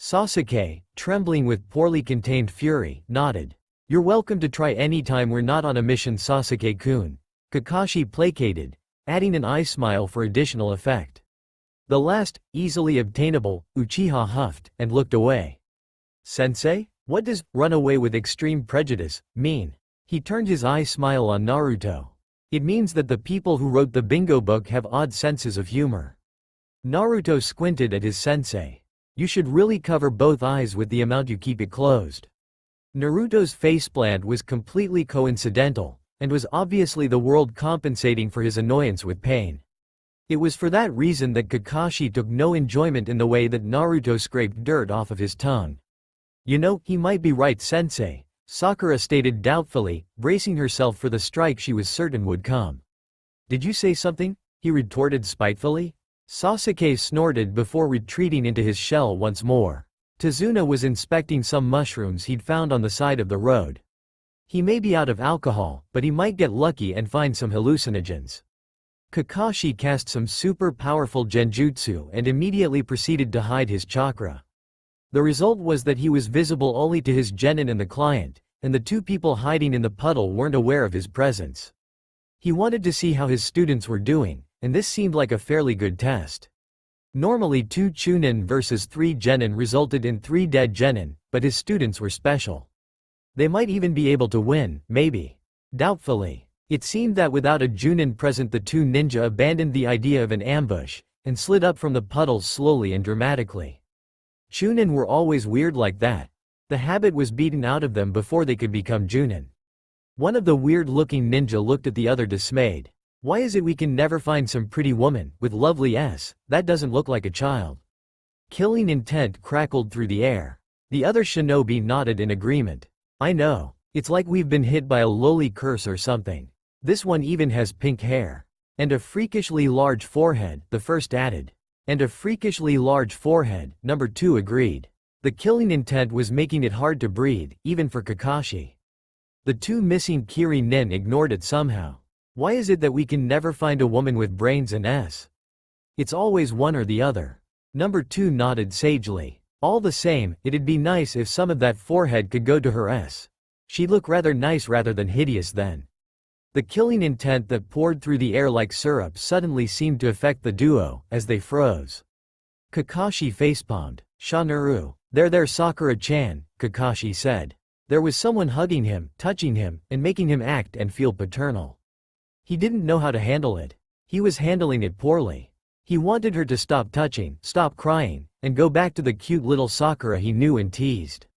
Sasuke, trembling with poorly contained fury, nodded. You're welcome to try anytime we're not on a mission, Sasuke-kun. Kakashi placated, adding an eye smile for additional effect. The last, easily obtainable, Uchiha huffed, and looked away. Sensei? What does run away with extreme prejudice mean? He turned his eye smile on Naruto. It means that the people who wrote the bingo book have odd senses of humor. Naruto squinted at his sensei. You should really cover both eyes with the amount you keep it closed. Naruto's faceplant was completely coincidental, and was obviously the world compensating for his annoyance with pain. It was for that reason that Kakashi took no enjoyment in the way that Naruto scraped dirt off of his tongue. You know, he might be right, sensei, Sakura stated doubtfully, bracing herself for the strike she was certain would come. Did you say something? He retorted spitefully. Sasuke snorted before retreating into his shell once more. Tazuna was inspecting some mushrooms he'd found on the side of the road. He may be out of alcohol, but he might get lucky and find some hallucinogens. Kakashi cast some super powerful genjutsu and immediately proceeded to hide his chakra. The result was that he was visible only to his genin and the client, and the 2 people hiding in the puddle weren't aware of his presence. He wanted to see how his students were doing, and this seemed like a fairly good test. Normally 2 chunin versus 3 genin resulted in 3 dead genin, but his students were special. They might even be able to win, maybe. Doubtfully. It seemed that without a junin present, the 2 ninja abandoned the idea of an ambush, and slid up from the puddles slowly and dramatically. Chunin were always weird like that. The habit was beaten out of them before they could become junin. One of the weird-looking ninja looked at the other dismayed. Why is it we can never find some pretty woman, with lovely S, that doesn't look like a child? Killing intent crackled through the air. The other shinobi nodded in agreement. I know. It's like we've been hit by a lowly curse or something. This one even has pink hair. And a freakishly large forehead, the first added. And a freakishly large forehead, number 2 agreed. The killing intent was making it hard to breathe, even for Kakashi. The 2 missing Kiri nin ignored it somehow. Why is it that we can never find a woman with brains and S? It's always one or the other. Number 2 nodded sagely. All the same, it'd be nice if some of that forehead could go to her S. She'd look rather nice rather than hideous then. The killing intent that poured through the air like syrup suddenly seemed to affect the duo, as they froze. Kakashi facepalmed. Shanuru. There Sakura-chan, Kakashi said. There was someone hugging him, touching him, and making him act and feel paternal. He didn't know how to handle it. He was handling it poorly. He wanted her to stop touching, stop crying, and go back to the cute little Sakura he knew and teased.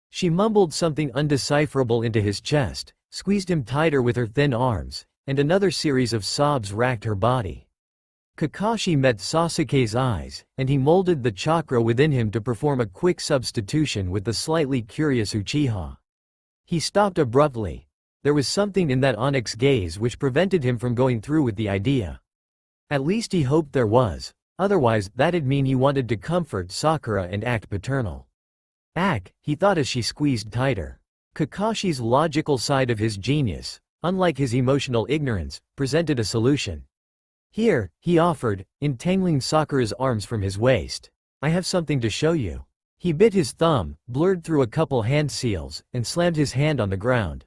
She mumbled something undecipherable into his chest, squeezed him tighter with her thin arms, and another series of sobs racked her body. Kakashi met Sasuke's eyes, and he molded the chakra within him to perform a quick substitution with the slightly curious Uchiha. He stopped abruptly. There was something in that onyx gaze which prevented him from going through with the idea. At least he hoped there was. Otherwise, that'd mean he wanted to comfort Sakura and act paternal. He thought as she squeezed tighter. Kakashi's logical side of his genius, unlike his emotional ignorance, presented a solution. Here, he offered, entangling Sakura's arms from his waist. I have something to show you. He bit his thumb, blurred through a couple hand seals, and slammed his hand on the ground.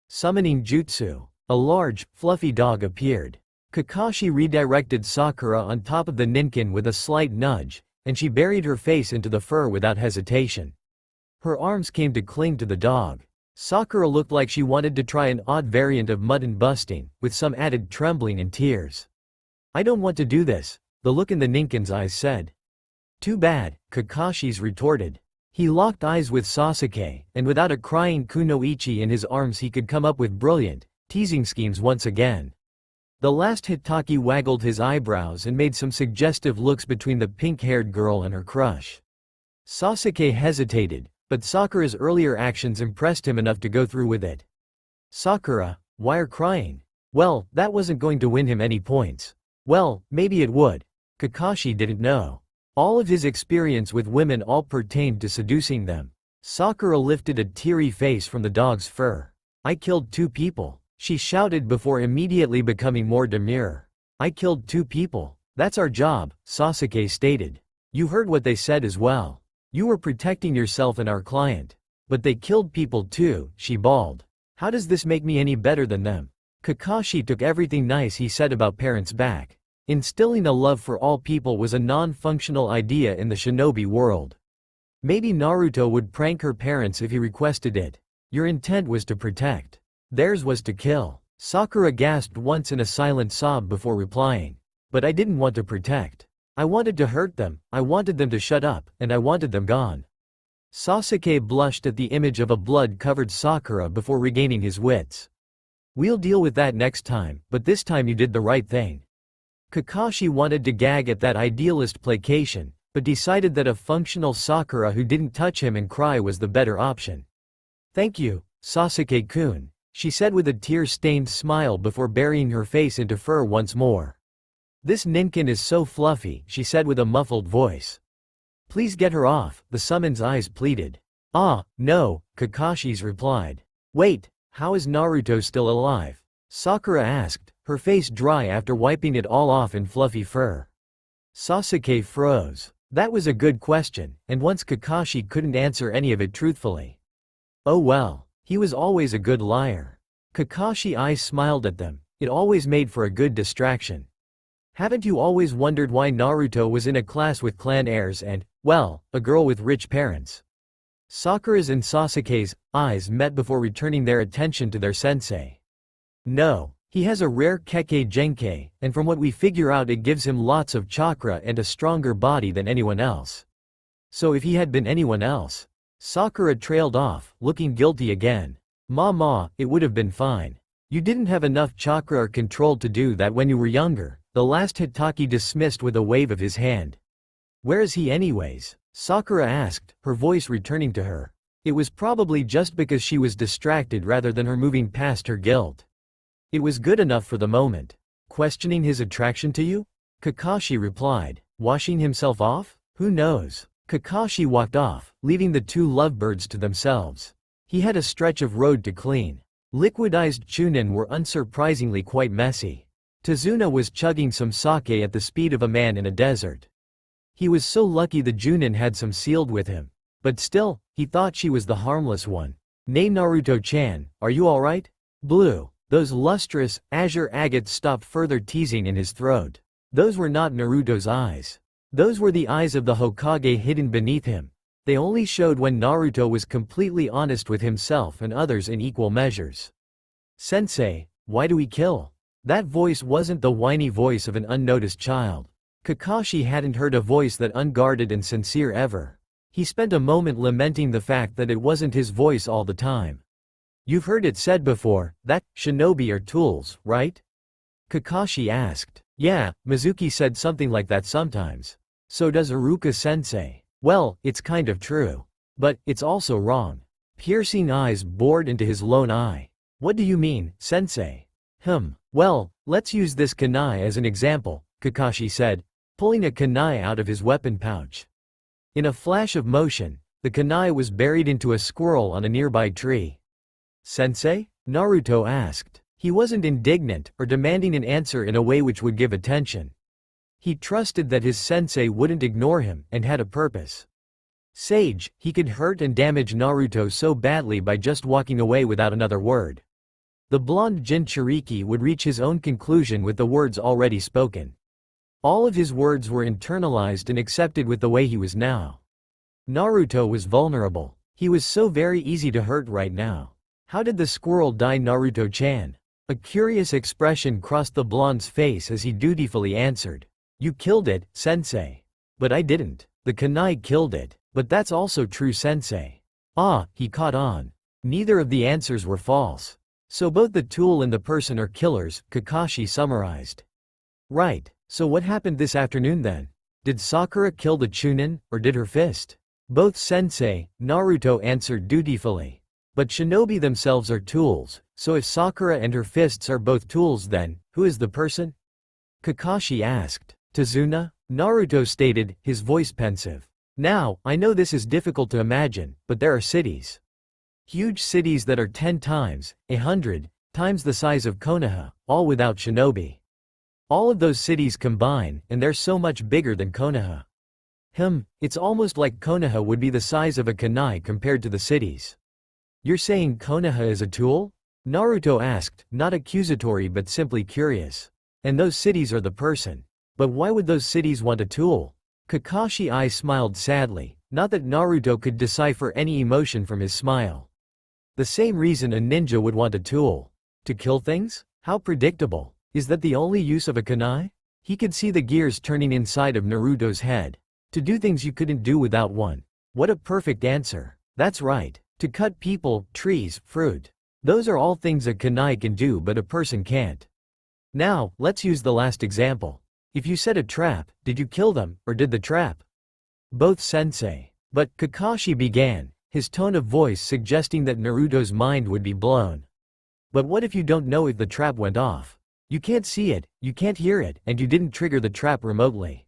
Summoning jutsu. A large, fluffy dog appeared. Kakashi redirected Sakura on top of the ninkin with a slight nudge, and she buried her face into the fur without hesitation. Her arms came to cling to the dog. Sakura looked like she wanted to try an odd variant of mutton busting, with some added trembling and tears. "I don't want to do this," the look in the Ninken's eyes said. "Too bad," Kakashi's retorted. He locked eyes with Sasuke, and without a crying kunoichi in his arms he could come up with brilliant, teasing schemes once again. The last Hitaki waggled his eyebrows and made some suggestive looks between the pink-haired girl and her crush. Sasuke hesitated, but Sakura's earlier actions impressed him enough to go through with it. "Sakura, why are crying?" Well, that wasn't going to win him any points. Well, maybe it would. Kakashi didn't know. All of his experience with women all pertained to seducing them. Sakura lifted a teary face from the dog's fur. "I killed 2 people, she shouted before immediately becoming more demure. "I killed 2 people. That's our job," Sasuke stated. "You heard what they said as well. You were protecting yourself and our client. But they killed people too," she bawled. "How does this make me any better than them?" Kakashi took everything nice he said about parents back. Instilling a love for all people was a non-functional idea in the shinobi world. Maybe Naruto would prank her parents if he requested it. Your intent was to protect. Theirs was to kill. Sakura gasped once in a silent sob before replying. "But I didn't want to protect. I wanted to hurt them, I wanted them to shut up, and I wanted them gone." Sasuke blushed at the image of a blood-covered Sakura before regaining his wits. "We'll deal with that next time, but this time you did the right thing." Kakashi wanted to gag at that idealist placation, but decided that a functional Sakura who didn't touch him and cry was the better option. "Thank you, Sasuke-kun," she said with a tear-stained smile before burying her face into fur once more. "This Ninken is so fluffy," she said with a muffled voice. "Please get her off," the summon's eyes pleaded. "Ah, no," Kakashi's replied. "Wait, how is Naruto still alive?" Sakura asked, her face dry after wiping it all off in fluffy fur. Sasuke froze. That was a good question, and once Kakashi couldn't answer any of it truthfully. Oh well, he was always a good liar. Kakashi's eyes smiled at them. It always made for a good distraction. "Haven't you always wondered why Naruto was in a class with clan heirs and, well, a girl with rich parents?" Sakura's and Sasuke's eyes met before returning their attention to their sensei. "No. He has a rare Kekkei Genkei, and from what we figure out it gives him lots of chakra and a stronger body than anyone else." So if he had been anyone else? Sakura trailed off, looking guilty again. "Ma, it would have been fine. You didn't have enough chakra or control to do that when you were younger," the last Hitaki dismissed with a wave of his hand. "Where is he anyways?" Sakura asked, her voice returning to her. It was probably just because she was distracted rather than her moving past her guilt. It was good enough for the moment. "Questioning his attraction to you?" Kakashi replied. "Washing himself off? Who knows?" Kakashi walked off, leaving the 2 lovebirds to themselves. He had a stretch of road to clean. Liquidized chunin were unsurprisingly quite messy. Tazuna was chugging some sake at the speed of a man in a desert. He was so lucky the Junin had some sealed with him. But still, he thought she was the harmless one. "Nay Naruto-chan, are you alright?" Blue. Those lustrous, azure agates stopped further teasing in his throat. Those were not Naruto's eyes. Those were the eyes of the Hokage hidden beneath him. They only showed when Naruto was completely honest with himself and others in equal measures. "Sensei, why do we kill?" That voice wasn't the whiny voice of an unnoticed child. Kakashi hadn't heard a voice that unguarded and sincere ever. He spent a moment lamenting the fact that it wasn't his voice all the time. "You've heard it said before, that shinobi are tools, right?" Kakashi asked. "Yeah, Mizuki said something like that sometimes. So does Iruka-sensei. Well, it's kind of true. But, it's also wrong." Piercing eyes bored into his lone eye. "What do you mean, sensei?" Well, let's use this kunai as an example," Kakashi said, pulling a kunai out of his weapon pouch. In a flash of motion, the kunai was buried into a squirrel on a nearby tree. "Sensei?" Naruto asked. He wasn't indignant or demanding an answer in a way which would give attention. He trusted that his sensei wouldn't ignore him and had a purpose. Sage, he could hurt and damage Naruto so badly by just walking away without another word. The blonde Jinchuriki would reach his own conclusion with the words already spoken. All of his words were internalized and accepted with the way he was now. Naruto was vulnerable. He was so very easy to hurt right now. How did the squirrel die, Naruto-chan? A curious expression crossed the blonde's face as he dutifully answered. You killed it, sensei. But I didn't. The kunai killed it. But that's also true, sensei. Ah, he caught on. Neither of the answers were false. So both the tool and the person are killers, Kakashi summarized. Right. So what happened this afternoon then? Did Sakura kill the Chunin, or did her fist? Both, sensei, Naruto answered dutifully. But shinobi themselves are tools, so if Sakura and her fists are both tools, then who is the person? Kakashi asked. Tazuna? Naruto stated, his voice pensive. Now, I know this is difficult to imagine, but there are cities. Huge cities that are 10 times, 100 times the size of Konoha, all without shinobi. All of those cities combine, and they're so much bigger than Konoha. It's almost like Konoha would be the size of a kunai compared to the cities. You're saying Konoha is a tool? Naruto asked, not accusatory but simply curious. And those cities are the person. But why would those cities want a tool? Kakashi I smiled sadly, not that Naruto could decipher any emotion from his smile. The same reason a ninja would want a tool. To kill things? How predictable. Is that the only use of a kunai? He could see the gears turning inside of Naruto's head. To do things you couldn't do without one. What a perfect answer. That's right. To cut people, trees, fruit. Those are all things a kunai can do but a person can't. Now, let's use the last example. If you set a trap, did you kill them, or did the trap? Both, sensei. But, Kakashi began, his tone of voice suggesting that Naruto's mind would be blown. But what if you don't know if the trap went off? You can't see it, you can't hear it, and you didn't trigger the trap remotely.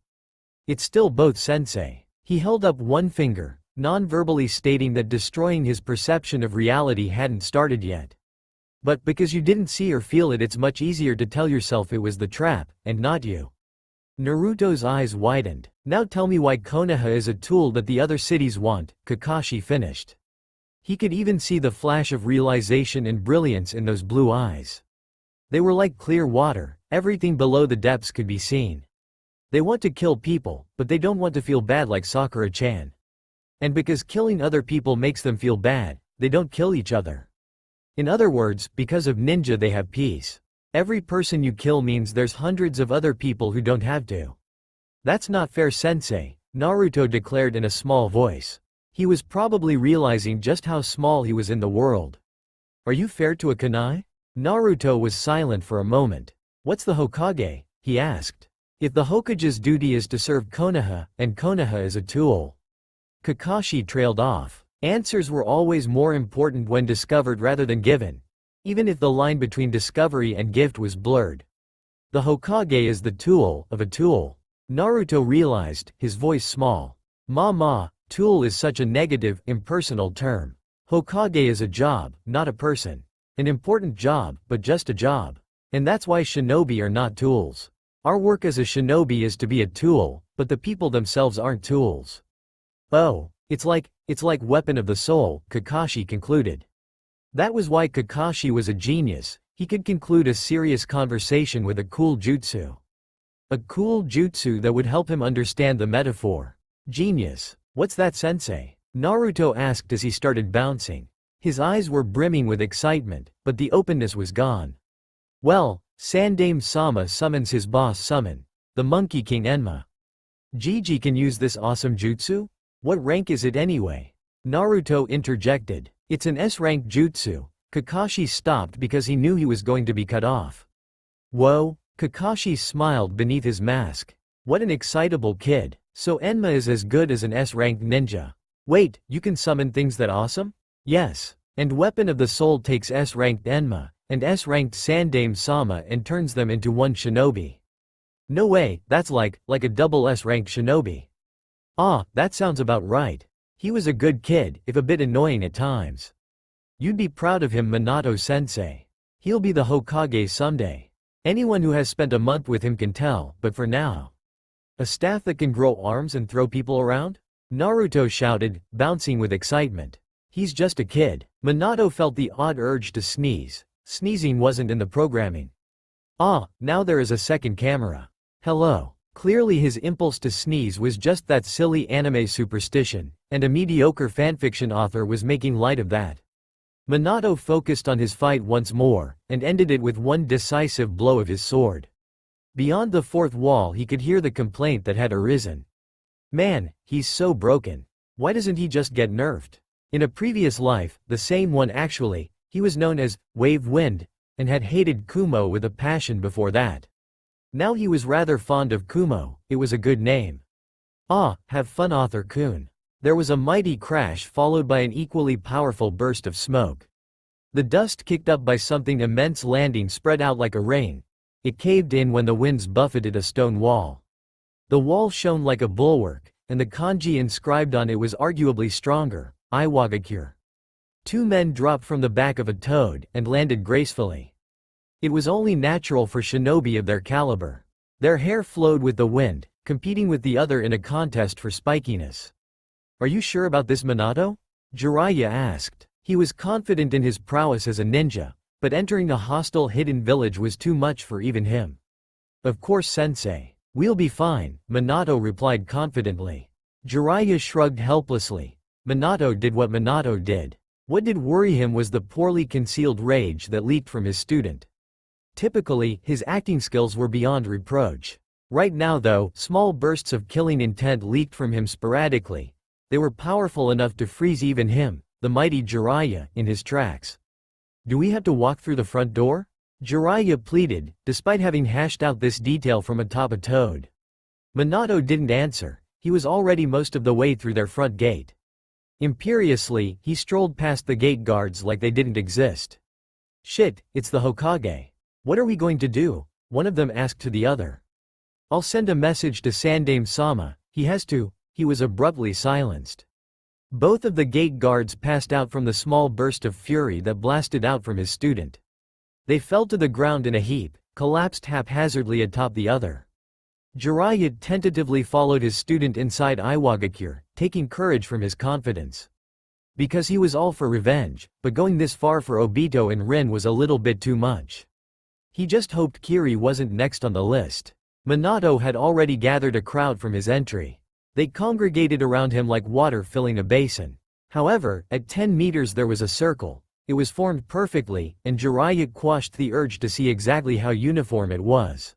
It's still both, sensei. He held up one finger, non-verbally stating that destroying his perception of reality hadn't started yet. But because you didn't see or feel it, it's much easier to tell yourself it was the trap, and not you. Naruto's eyes widened. Now tell me why Konoha is a tool that the other cities want, Kakashi finished. He could even see the flash of realization and brilliance in those blue eyes. They were like clear water, everything below the depths could be seen. They want to kill people, but they don't want to feel bad like Sakura-chan. And because killing other people makes them feel bad, they don't kill each other. In other words, because of ninja they have peace. Every person you kill means there's hundreds of other people who don't have to. That's not fair, sensei, Naruto declared in a small voice. He was probably realizing just how small he was in the world. Are you fair to a kunai? Naruto was silent for a moment. What's the Hokage? He asked. If the Hokage's duty is to serve Konoha, and Konoha is a tool. Kakashi trailed off. Answers were always more important when discovered rather than given. Even if the line between discovery and gift was blurred. The Hokage is the tool of a tool. Naruto realized, his voice small. Tool is such a negative, impersonal term. Hokage is a job, not a person. An important job, but just a job. And that's why shinobi are not tools. Our work as a shinobi is to be a tool, but the people themselves aren't tools. Oh, it's like weapon of the soul, Kakashi concluded. That was why Kakashi was a genius. He could conclude a serious conversation with a cool jutsu. A cool jutsu that would help him understand the metaphor. Genius. What's that, sensei? Naruto asked as he started bouncing. His eyes were brimming with excitement, but the openness was gone. Well, Sandaime-sama summons his boss summon. The Monkey King Enma. Gigi can use this awesome jutsu? What rank is it anyway? Naruto interjected. It's an S-rank jutsu. Kakashi stopped because he knew he was going to be cut off. Whoa, Kakashi smiled beneath his mask. What an excitable kid. So Enma is as good as an S-ranked ninja. Wait, you can summon things that awesome? Yes. And Weapon of the Soul takes S-ranked Enma, and S-ranked Sandaime-sama and turns them into one shinobi. No way, that's like a double S-ranked shinobi. Ah, that sounds about right. He was a good kid, if a bit annoying at times. You'd be proud of him, Minato-sensei. He'll be the Hokage someday. Anyone who has spent a month with him can tell, but for now. A staff that can grow arms and throw people around? Naruto shouted, bouncing with excitement. He's just a kid. Minato felt the odd urge to sneeze. Sneezing wasn't in the programming. Ah, now there is a second camera. Hello. Clearly his impulse to sneeze was just that silly anime superstition, and a mediocre fanfiction author was making light of that. Minato focused on his fight once more, and ended it with one decisive blow of his sword. Beyond the fourth wall he could hear the complaint that had arisen. Man, he's so broken. Why doesn't he just get nerfed? In a previous life, the same one actually, he was known as Wave Wind, and had hated Kumo with a passion before that. Now he was rather fond of Kumo, it was a good name. Ah, have fun Author-kun. There was a mighty crash followed by an equally powerful burst of smoke. The dust kicked up by something immense landing spread out like a rain. It caved in when the winds buffeted a stone wall. The wall shone like a bulwark, and the kanji inscribed on it was arguably stronger, Iwagakure. Two men dropped from the back of a toad and landed gracefully. It was only natural for shinobi of their caliber. Their hair flowed with the wind, competing with the other in a contest for spikiness. Are you sure about this, Minato? Jiraiya asked. He was confident in his prowess as a ninja, but entering a hostile hidden village was too much for even him. Of course, sensei. We'll be fine, Minato replied confidently. Jiraiya shrugged helplessly. Minato did what Minato did. What did worry him was the poorly concealed rage that leaked from his student. Typically, his acting skills were beyond reproach. Right now though, small bursts of killing intent leaked from him sporadically. They were powerful enough to freeze even him, the mighty Jiraiya, in his tracks. Do we have to walk through the front door? Jiraiya pleaded, despite having hashed out this detail from atop a toad. Minato didn't answer, he was already most of the way through their front gate. Imperiously, he strolled past the gate guards like they didn't exist. Shit, it's the Hokage. What are we going to do? One of them asked to the other. I'll send a message to Sandaime-sama, he has to. He was abruptly silenced. Both of the gate guards passed out from the small burst of fury that blasted out from his student. They fell to the ground in a heap, collapsed haphazardly atop the other. Jiraiya tentatively followed his student inside Iwagakure, taking courage from his confidence. Because he was all for revenge, but going this far for Obito and Rin was a little bit too much. He just hoped Kiri wasn't next on the list. Minato had already gathered a crowd from his entry. They congregated around him like water filling a basin. However, at 10 meters there was a circle. It was formed perfectly, and Jiraiya quashed the urge to see exactly how uniform it was.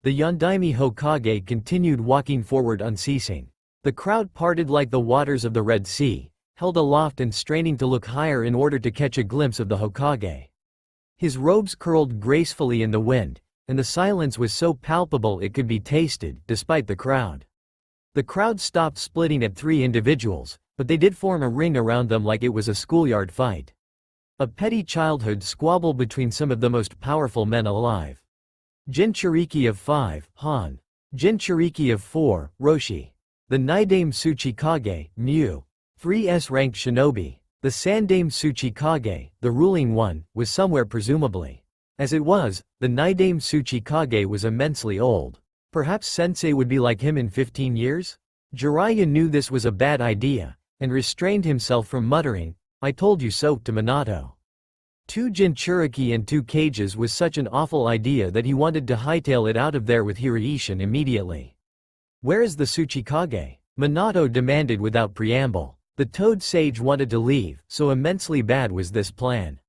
The Yondaime Hokage continued walking forward unceasing. The crowd parted like the waters of the Red Sea, held aloft and straining to look higher in order to catch a glimpse of the Hokage. His robes curled gracefully in the wind, and the silence was so palpable it could be tasted, despite the crowd. The crowd stopped splitting at 3 individuals, but they did form a ring around them like it was a schoolyard fight. A petty childhood squabble between some of the most powerful men alive. Jinchuriki of 5, Han. Jinchuriki of 4, Roshi. The Nidaime Tsuchikage, Mu. 3s ranked shinobi. The Sandaime Tsuchikage, the ruling one, was somewhere presumably. As it was, the Nidaime Tsuchikage was immensely old. Perhaps sensei would be like him in 15 years? Jiraiya knew this was a bad idea, and restrained himself from muttering, "I told you so," to Minato. 2 Jinchuriki and 2 cages was such an awful idea that he wanted to hightail it out of there with Hiroishin immediately. Where is the Tsuchikage? Minato demanded without preamble. The Toad Sage wanted to leave, so immensely bad was this plan.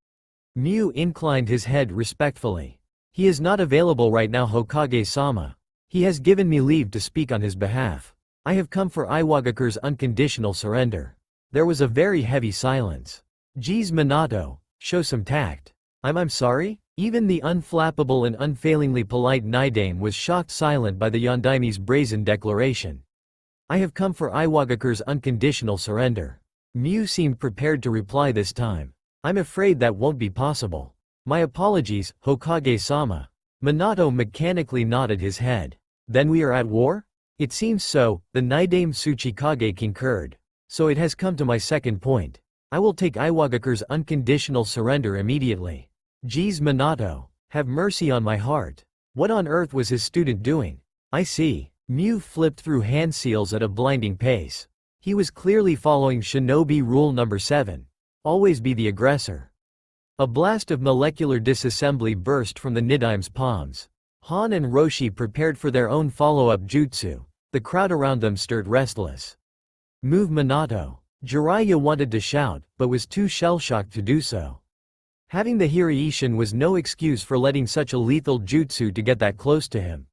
Mu inclined his head respectfully. He is not available right now, Hokage-sama. He has given me leave to speak on his behalf. I have come for Iwagakure's unconditional surrender. There was a very heavy silence. Geez, Minato, show some tact. I'm sorry? Even the unflappable and unfailingly polite Nidaime was shocked silent by the Yondaime's brazen declaration. I have come for Iwagakure's unconditional surrender. Mu seemed prepared to reply this time. I'm afraid that won't be possible. My apologies, Hokage-sama. Minato mechanically nodded his head. Then we are at war? It seems so, the Nidaime Tsuchikage concurred. So it has come to my second point. I will take Iwagakure's unconditional surrender immediately. Geez, Minato, have mercy on my heart. What on earth was his student doing? I see. Mu flipped through hand seals at a blinding pace. He was clearly following Shinobi Rule number 7. Always be the aggressor. A blast of molecular disassembly burst from the Nidaime's palms. Han and Roshi prepared for their own follow-up jutsu. The crowd around them stirred restless. Move Minato. Jiraiya wanted to shout, but was too shell-shocked to do so. Having the Hiraishin was no excuse for letting such a lethal jutsu to get that close to him.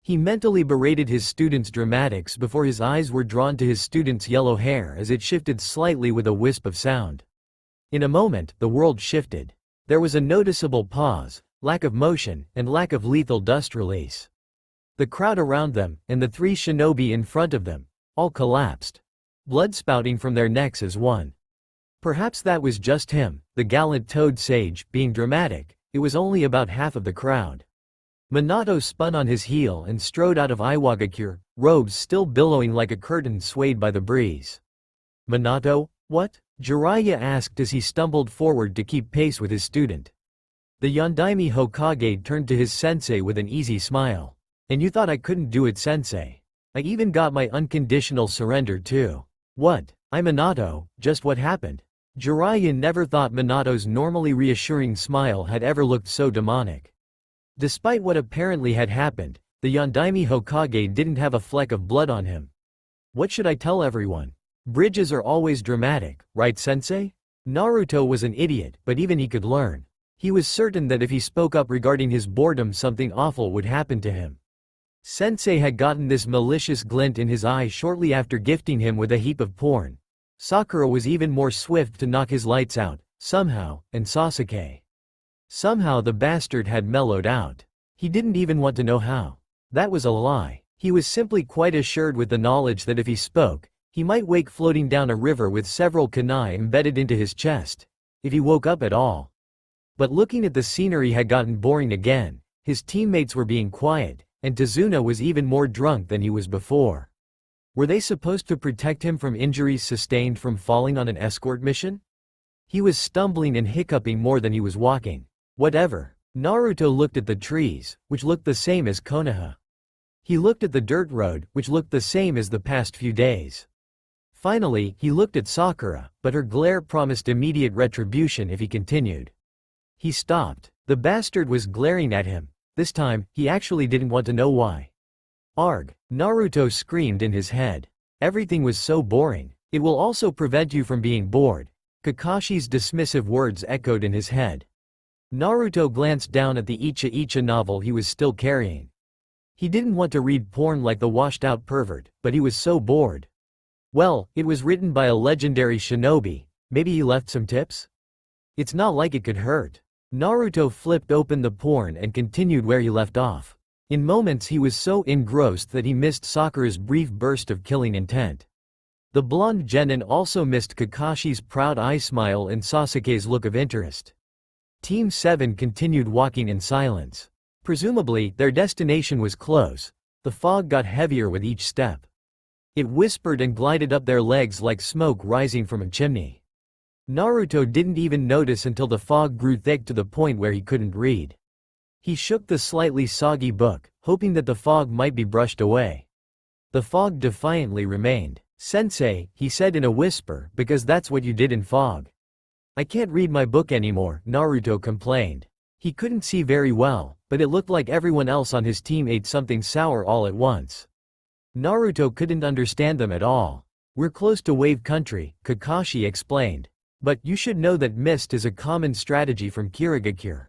He mentally berated his student's dramatics before his eyes were drawn to his student's yellow hair as it shifted slightly with a wisp of sound. In a moment, the world shifted. There was a noticeable pause, lack of motion, and lack of lethal dust release. The crowd around them, and the three shinobi in front of them, all collapsed. Blood spouting from their necks as one. Perhaps that was just him, the gallant Toad Sage, being dramatic. It was only about half of the crowd. Minato spun on his heel and strode out of Iwagakure, robes still billowing like a curtain swayed by the breeze. Minato, what? Jiraiya asked as he stumbled forward to keep pace with his student. The Yondaime Hokage turned to his sensei with an easy smile. And you thought I couldn't do it, sensei? I even got my unconditional surrender too. What? I'm Minato, just what happened? Jiraiya never thought Minato's normally reassuring smile had ever looked so demonic. Despite what apparently had happened, the Yondaime Hokage didn't have a fleck of blood on him. What should I tell everyone? Bridges are always dramatic, right, sensei? Naruto was an idiot, but even he could learn. He was certain that if he spoke up regarding his boredom, something awful would happen to him. Sensei had gotten this malicious glint in his eye shortly after gifting him with a heap of porn. Sakura was even more swift to knock his lights out, somehow, and Sasuke. Somehow the bastard had mellowed out. He didn't even want to know how. That was a lie. He was simply quite assured with the knowledge that if he spoke, he might wake floating down a river with several kunai embedded into his chest. If he woke up at all. But looking at the scenery had gotten boring again. His teammates were being quiet, and Tazuna was even more drunk than he was before. Were they supposed to protect him from injuries sustained from falling on an escort mission? He was stumbling and hiccuping more than he was walking. Whatever. Naruto looked at the trees, which looked the same as Konoha. He looked at the dirt road, which looked the same as the past few days. Finally, he looked at Sakura, but her glare promised immediate retribution if he continued. He stopped. The bastard was glaring at him. This time, he actually didn't want to know why. Arg! Naruto screamed in his head. Everything was so boring. It will also prevent you from being bored. Kakashi's dismissive words echoed in his head. Naruto glanced down at the Icha Icha novel he was still carrying. He didn't want to read porn like the washed-out pervert, but he was so bored. Well, it was written by a legendary shinobi. Maybe he left some tips? It's not like it could hurt. Naruto flipped open the porn and continued where he left off. In moments he was so engrossed that he missed Sakura's brief burst of killing intent. The blonde genin also missed Kakashi's proud eye smile and Sasuke's look of interest. Team 7 continued walking in silence. Presumably, their destination was close. The fog got heavier with each step. It whispered and glided up their legs like smoke rising from a chimney. Naruto didn't even notice until the fog grew thick to the point where he couldn't read. He shook the slightly soggy book, hoping that the fog might be brushed away. The fog defiantly remained. "Sensei," he said in a whisper, "because that's what you did in fog." "I can't read my book anymore," Naruto complained. He couldn't see very well, but it looked like everyone else on his team ate something sour all at once. Naruto couldn't understand them at all. "We're close to Wave Country," Kakashi explained. "But you should know that mist is a common strategy from Kirigakure.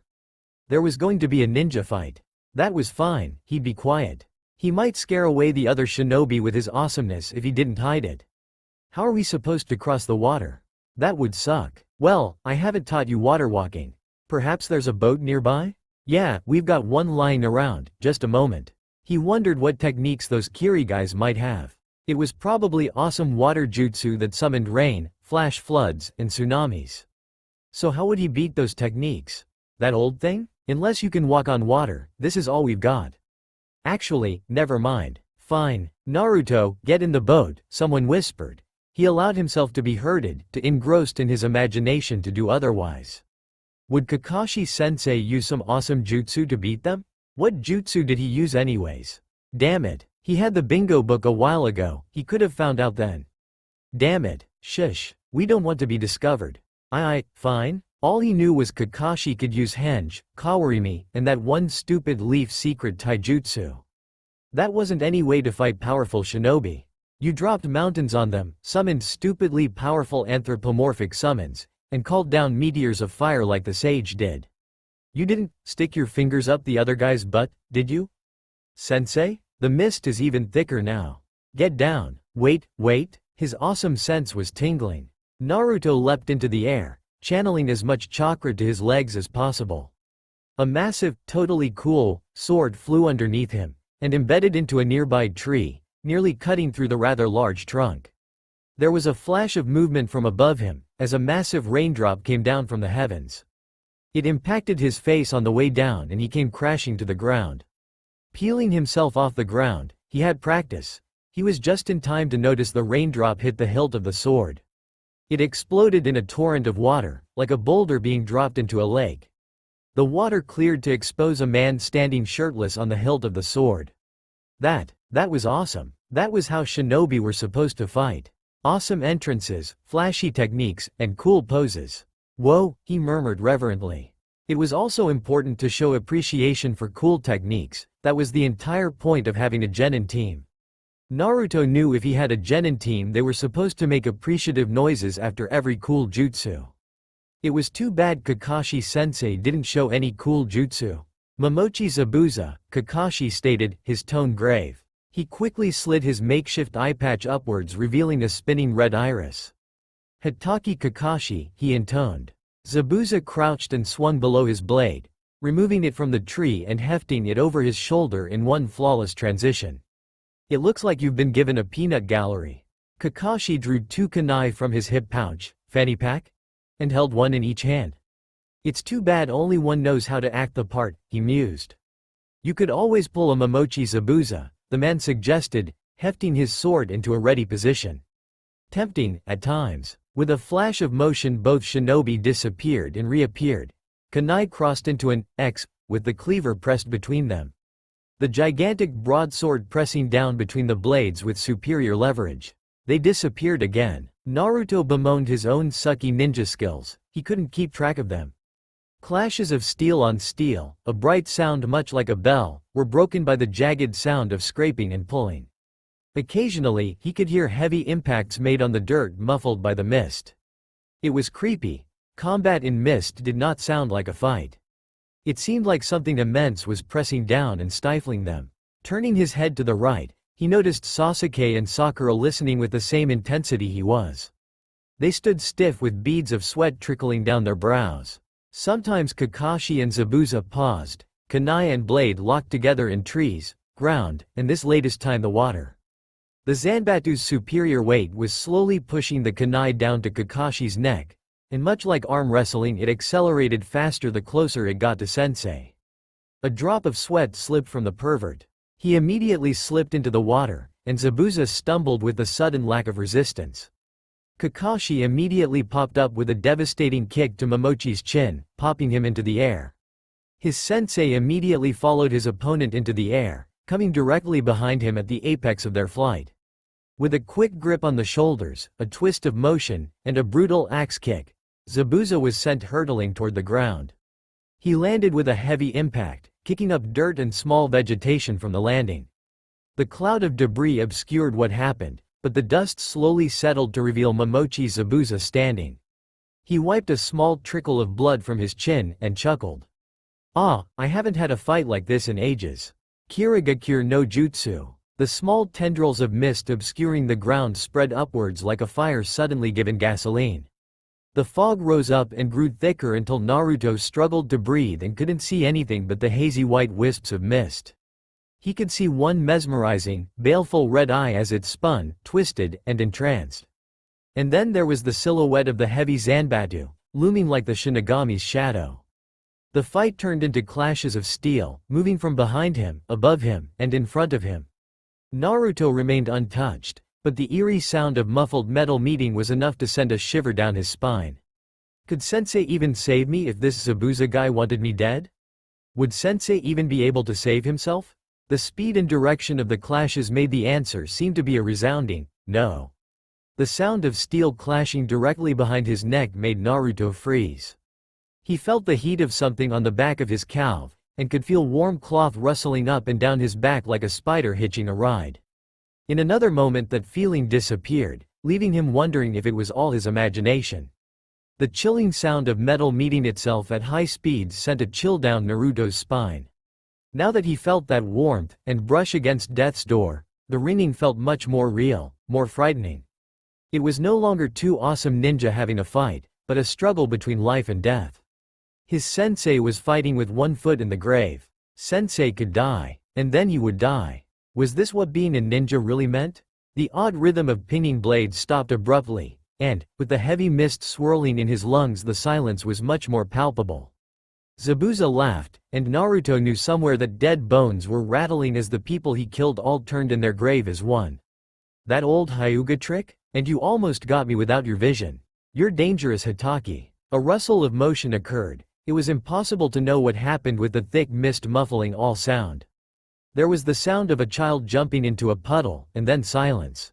There was going to be a ninja fight. That was fine, he'd be quiet. He might scare away the other shinobi with his awesomeness if he didn't hide it. How are we supposed to cross the water? That would suck. Well, I haven't taught you water walking. Perhaps there's a boat nearby? Yeah, we've got one lying around, just a moment." He wondered what techniques those Kiri guys might have. It was probably awesome water jutsu that summoned rain, flash floods, and tsunamis. So how would he beat those techniques? That old thing? Unless you can walk on water, this is all we've got. Actually, never mind. Fine. Naruto, get in the boat, someone whispered. He allowed himself to be herded, too engrossed in his imagination to do otherwise. Would Kakashi-sensei use some awesome jutsu to beat them? What jutsu did he use anyways? Damn it. He had the bingo book a while ago, he could have found out then. Damn it. Shush. We don't want to be discovered. Fine. All he knew was Kakashi could use Henge, Kawarimi, and that one stupid leaf secret taijutsu. That wasn't any way to fight powerful shinobi. You dropped mountains on them, summoned stupidly powerful anthropomorphic summons, and called down meteors of fire like the sage did. You didn't stick your fingers up the other guy's butt, did you? Sensei? The mist is even thicker now. Get down. Wait. His awesome sense was tingling. Naruto leapt into the air, channeling as much chakra to his legs as possible. A massive, totally cool, sword flew underneath him, and embedded into a nearby tree, nearly cutting through the rather large trunk. There was a flash of movement from above him, as a massive raindrop came down from the heavens. It impacted his face on the way down and he came crashing to the ground. Peeling himself off the ground, he had practice. He was just in time to notice the raindrop hit the hilt of the sword. It exploded in a torrent of water, like a boulder being dropped into a lake. The water cleared to expose a man standing shirtless on the hilt of the sword. That was awesome. That was how shinobi were supposed to fight. Awesome entrances, flashy techniques, and cool poses. Whoa, he murmured reverently. It was also important to show appreciation for cool techniques. That was the entire point of having a genin team. Naruto knew if he had a genin team they were supposed to make appreciative noises after every cool jutsu. It was too bad Kakashi-sensei didn't show any cool jutsu. Momochi Zabuza, Kakashi stated, his tone grave. He quickly slid his makeshift eye patch upwards revealing a spinning red iris. Hitaki Kakashi, he intoned. Zabuza crouched and swung below his blade, removing it from the tree and hefting it over his shoulder in one flawless transition. It looks like you've been given a peanut gallery. Kakashi drew 2 kunai from his hip pouch, fanny pack, and held one in each hand. It's too bad only one knows how to act the part, he mused. You could always pull a Momochi Zabuza, the man suggested, hefting his sword into a ready position. Tempting, at times. With a flash of motion both shinobi disappeared and reappeared. Kunai crossed into an X, with the cleaver pressed between them. The gigantic broadsword pressing down between the blades with superior leverage. They disappeared again. Naruto bemoaned his own sucky ninja skills, he couldn't keep track of them. Clashes of steel on steel, a bright sound much like a bell, were broken by the jagged sound of scraping and pulling. Occasionally, he could hear heavy impacts made on the dirt muffled by the mist. It was creepy. Combat in mist did not sound like a fight. It seemed like something immense was pressing down and stifling them. Turning his head to the right, he noticed Sasuke and Sakura listening with the same intensity he was. They stood stiff with beads of sweat trickling down their brows. Sometimes Kakashi and Zabuza paused, kunai and blade locked together in trees, ground, and this latest time the water. The Zanbatu's superior weight was slowly pushing the kunai down to Kakashi's neck, and much like arm wrestling it accelerated faster the closer it got to sensei. A drop of sweat slipped from the pervert. He immediately slipped into the water, and Zabuza stumbled with the sudden lack of resistance. Kakashi immediately popped up with a devastating kick to Momochi's chin, popping him into the air. His sensei immediately followed his opponent into the air, coming directly behind him at the apex of their flight. With a quick grip on the shoulders, a twist of motion, and a brutal axe kick, Zabuza was sent hurtling toward the ground. He landed with a heavy impact, kicking up dirt and small vegetation from the landing. The cloud of debris obscured what happened, but the dust slowly settled to reveal Momochi Zabuza standing. He wiped a small trickle of blood from his chin and chuckled. Ah, I haven't had a fight like this in ages. Kirigakure no Jutsu. The small tendrils of mist obscuring the ground spread upwards like a fire suddenly given gasoline. The fog rose up and grew thicker until Naruto struggled to breathe and couldn't see anything but the hazy white wisps of mist. He could see one mesmerizing, baleful red eye as it spun, twisted, and entranced. And then there was the silhouette of the heavy Zanbatu, looming like the Shinigami's shadow. The fight turned into clashes of steel, moving from behind him, above him, and in front of him. Naruto remained untouched, but the eerie sound of muffled metal meeting was enough to send a shiver down his spine. Could Sensei even save me if this Zabuza guy wanted me dead? Would Sensei even be able to save himself? The speed and direction of the clashes made the answer seem to be a resounding, no. The sound of steel clashing directly behind his neck made Naruto freeze. He felt the heat of something on the back of his calf, and could feel warm cloth rustling up and down his back like a spider hitching a ride. In another moment that feeling disappeared, leaving him wondering if it was all his imagination. The chilling sound of metal meeting itself at high speeds sent a chill down Naruto's spine. Now that he felt that warmth and brush against death's door, the ringing felt much more real, more frightening. It was no longer two awesome ninja having a fight, but a struggle between life and death. His sensei was fighting with one foot in the grave. Sensei could die, and then he would die. Was this what being a ninja really meant? The odd rhythm of pinging blades stopped abruptly, and, with the heavy mist swirling in his lungs, the silence was much more palpable. Zabuza laughed, and Naruto knew somewhere that dead bones were rattling as the people he killed all turned in their grave as one. That old Hyuga trick? And you almost got me without your vision. You're dangerous, Hitaki. A rustle of motion occurred. It was impossible to know what happened with the thick mist muffling all sound. There was the sound of a child jumping into a puddle, and then silence.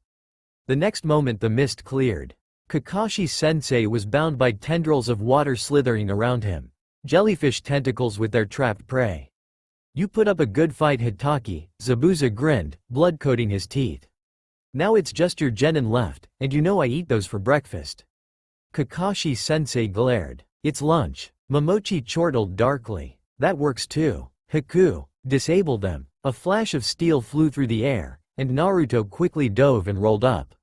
The next moment the mist cleared. Kakashi-sensei was bound by tendrils of water slithering around him. Jellyfish tentacles with their trapped prey. You put up a good fight, Hitaki, Zabuza grinned, blood coating his teeth. Now it's just your genin left, and you know I eat those for breakfast. Kakashi-sensei glared. It's lunch. Momochi chortled darkly. That works too. Haku, disable them. A flash of steel flew through the air, and Naruto quickly dove and rolled up.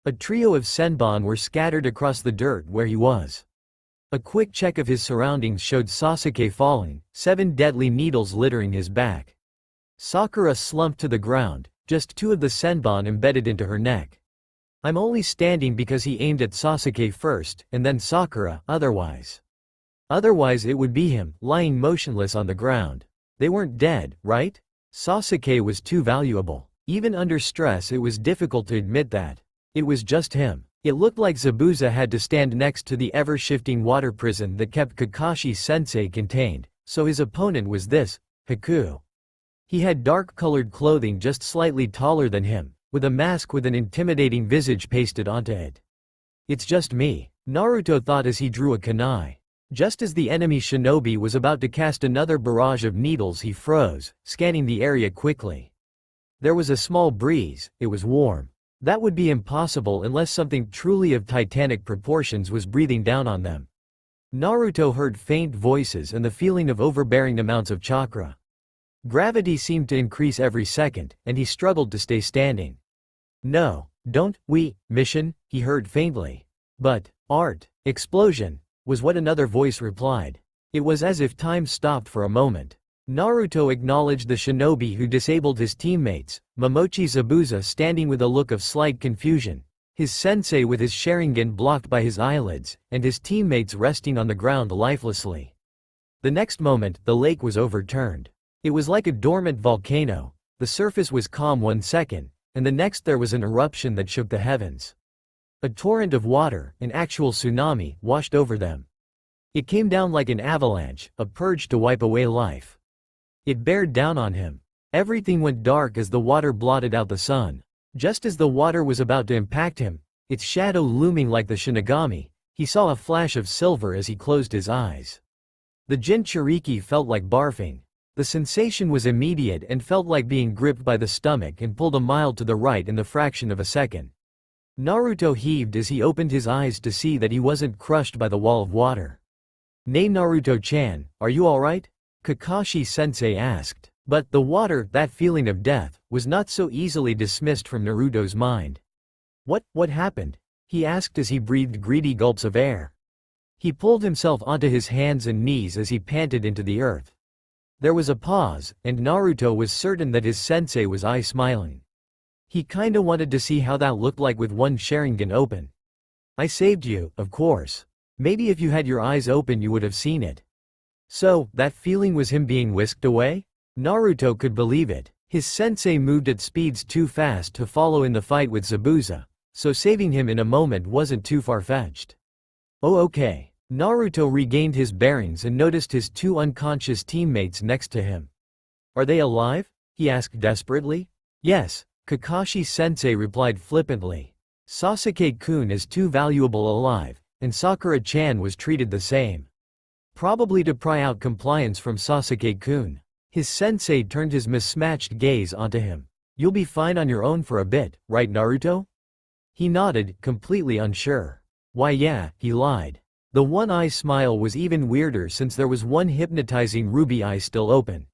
A trio of senbon were scattered across the dirt where he was. A quick check of his surroundings showed Sasuke falling, 7 deadly needles littering his back. Sakura slumped to the ground, just 2 of the senbon embedded into her neck. I'm only standing because he aimed at Sasuke first, and then Sakura, otherwise it would be him, lying motionless on the ground. They weren't dead, right? Sasuke was too valuable. Even under stress it was difficult to admit that. It was just him. It looked like Zabuza had to stand next to the ever-shifting water prison that kept Kakashi-sensei contained, so his opponent was this, Haku. He had dark-colored clothing just slightly taller than him, with a mask with an intimidating visage pasted onto it. It's just me, Naruto thought as he drew a kunai. Just as the enemy shinobi was about to cast another barrage of needles, he froze, scanning the area quickly. There was a small breeze, it was warm. That would be impossible unless something truly of titanic proportions was breathing down on them. Naruto heard faint voices and the feeling of overbearing amounts of chakra. Gravity seemed to increase every second, and he struggled to stay standing. No, don't, mission, he heard faintly. But, art, explosion, was what another voice replied. It was as if time stopped for a moment. Naruto acknowledged the shinobi who disabled his teammates, Momochi Zabuza standing with a look of slight confusion, his sensei with his Sharingan blocked by his eyelids, and his teammates resting on the ground lifelessly. The next moment, the lake was overturned. It was like a dormant volcano. The surface was calm 1 second, and the next there was an eruption that shook the heavens. A torrent of water, an actual tsunami, washed over them. It came down like an avalanche, a purge to wipe away life. It bared down on him. Everything went dark as the water blotted out the sun. Just as the water was about to impact him, its shadow looming like the Shinigami, he saw a flash of silver as he closed his eyes. The Jinchuriki felt like barfing. The sensation was immediate and felt like being gripped by the stomach and pulled a mile to the right in the fraction of a second. Naruto heaved as he opened his eyes to see that he wasn't crushed by the wall of water. "Nay Naruto-chan, are you alright?" Kakashi-sensei asked. But the water, that feeling of death, was not so easily dismissed from Naruto's mind. What happened? He asked as he breathed greedy gulps of air. He pulled himself onto his hands and knees as he panted into the earth. There was a pause, and Naruto was certain that his sensei was eye-smiling. He kinda wanted to see how that looked like with one Sharingan open. "I saved you, of course. Maybe if you had your eyes open you would have seen it." So, that feeling was him being whisked away? Naruto could believe it. His sensei moved at speeds too fast to follow in the fight with Zabuza, so saving him in a moment wasn't too far-fetched. Oh okay. Naruto regained his bearings and noticed his 2 unconscious teammates next to him. "Are they alive?" he asked desperately. "Yes," Kakashi-sensei replied flippantly. "Sasuke-kun is too valuable alive, and Sakura-chan was treated the same." Probably to pry out compliance from Sasuke-kun. His sensei turned his mismatched gaze onto him. You'll be fine on your own for a bit, right Naruto? He nodded, completely unsure. Why yeah, he lied. The one-eye smile was even weirder since there was one hypnotizing ruby eye still open.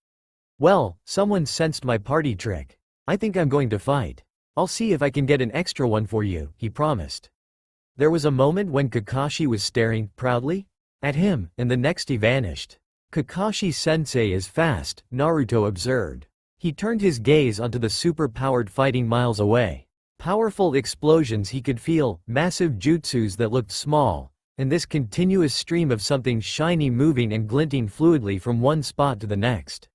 Well, someone sensed my party trick. I think I'm going to fight. I'll see if I can get an extra one for you, he promised. There was a moment when Kakashi was staring, proudly, at him, and the next he vanished. Kakashi-sensei is fast, Naruto observed. He turned his gaze onto the super-powered fighting miles away. Powerful explosions he could feel, massive jutsus that looked small, and this continuous stream of something shiny moving and glinting fluidly from one spot to the next.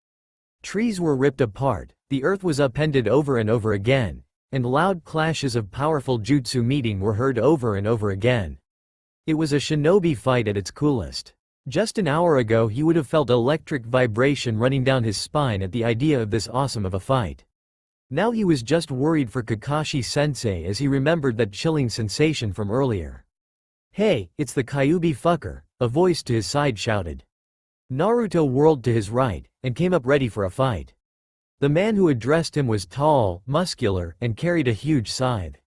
Trees were ripped apart, the earth was upended over and over again, and loud clashes of powerful jutsu meeting were heard over and over again. It was a shinobi fight at its coolest. Just an hour ago he would have felt electric vibration running down his spine at the idea of this awesome of a fight. Now he was just worried for Kakashi-sensei as he remembered that chilling sensation from earlier. Hey, it's the Kyuubi fucker, a voice to his side shouted. Naruto whirled to his right, and came up ready for a fight. The man who addressed him was tall, muscular, and carried a huge scythe.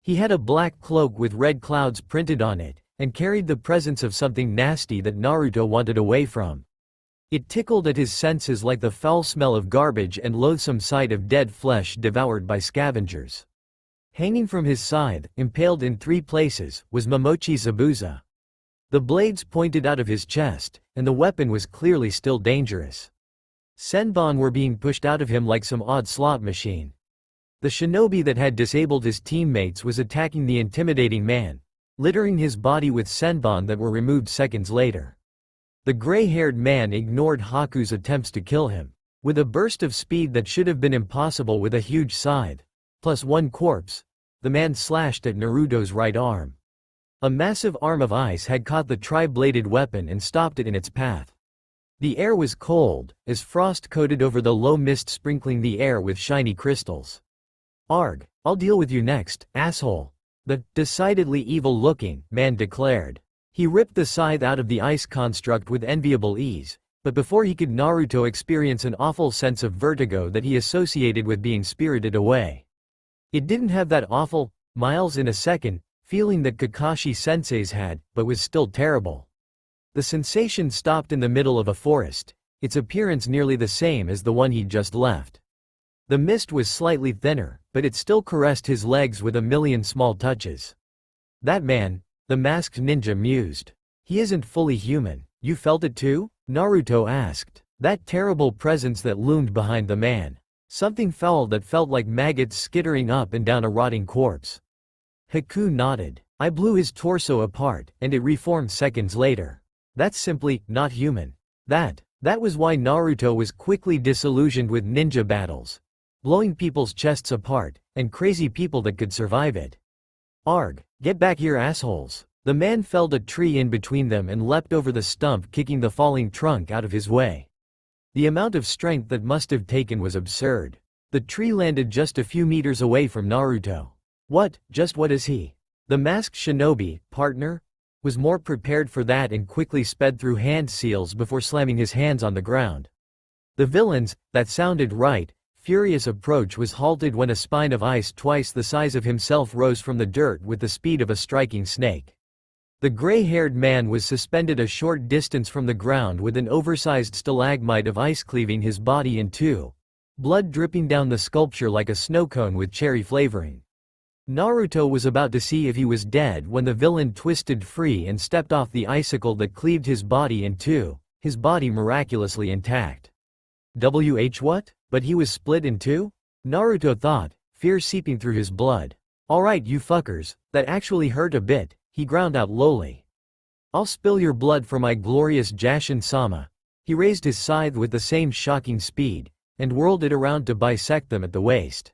He had a black cloak with red clouds printed on it, and carried the presence of something nasty that Naruto wanted away from. It tickled at his senses like the foul smell of garbage and loathsome sight of dead flesh devoured by scavengers. Hanging from his scythe, impaled in 3 places, was Momochi Zabuza. The blades pointed out of his chest, and the weapon was clearly still dangerous. Senbon were being pushed out of him like some odd slot machine. The shinobi that had disabled his teammates was attacking the intimidating man, littering his body with senbon that were removed seconds later. The gray-haired man ignored Haku's attempts to kill him. With a burst of speed that should have been impossible with a huge scythe, plus 1 corpse, the man slashed at Naruto's right arm. A massive arm of ice had caught the tri-bladed weapon and stopped it in its path. The air was cold, as frost coated over the low mist sprinkling the air with shiny crystals. Arg, I'll deal with you next, asshole. The decidedly evil-looking man declared. He ripped the scythe out of the ice construct with enviable ease, but before he could Naruto experience an awful sense of vertigo that he associated with being spirited away. It didn't have that awful, miles in a second, feeling that Kakashi-sensei's had, but was still terrible. The sensation stopped in the middle of a forest, its appearance nearly the same as the one he'd just left. The mist was slightly thinner, but it still caressed his legs with a million small touches. That man, the masked ninja mused. He isn't fully human. You felt it too? Naruto asked. That terrible presence that loomed behind the man. Something foul that felt like maggots skittering up and down a rotting corpse. Haku nodded. I blew his torso apart, and it reformed seconds later. That's simply not human. That was why Naruto was quickly disillusioned with ninja battles. Blowing people's chests apart, and crazy people that could survive it. Arg, get back here assholes. The man felled a tree in between them and leapt over the stump, kicking the falling trunk out of his way. The amount of strength that must have taken was absurd. The tree landed just a few meters away from Naruto. What is he? The masked shinobi, partner, was more prepared for that and quickly sped through hand seals before slamming his hands on the ground. The villain's, that sounded right, furious approach was halted when a spine of ice twice the size of himself rose from the dirt with the speed of a striking snake. The gray-haired man was suspended a short distance from the ground with an oversized stalagmite of ice cleaving his body in 2, blood dripping down the sculpture like a snow cone with cherry flavoring. Naruto was about to see if he was dead when the villain twisted free and stepped off the icicle that cleaved his body in 2, his body miraculously intact. What? But he was split in 2? Naruto thought, fear seeping through his blood. Alright you fuckers, that actually hurt a bit, he ground out lowly. I'll spill your blood for my glorious Jashin-sama. He raised his scythe with the same shocking speed, and whirled it around to bisect them at the waist.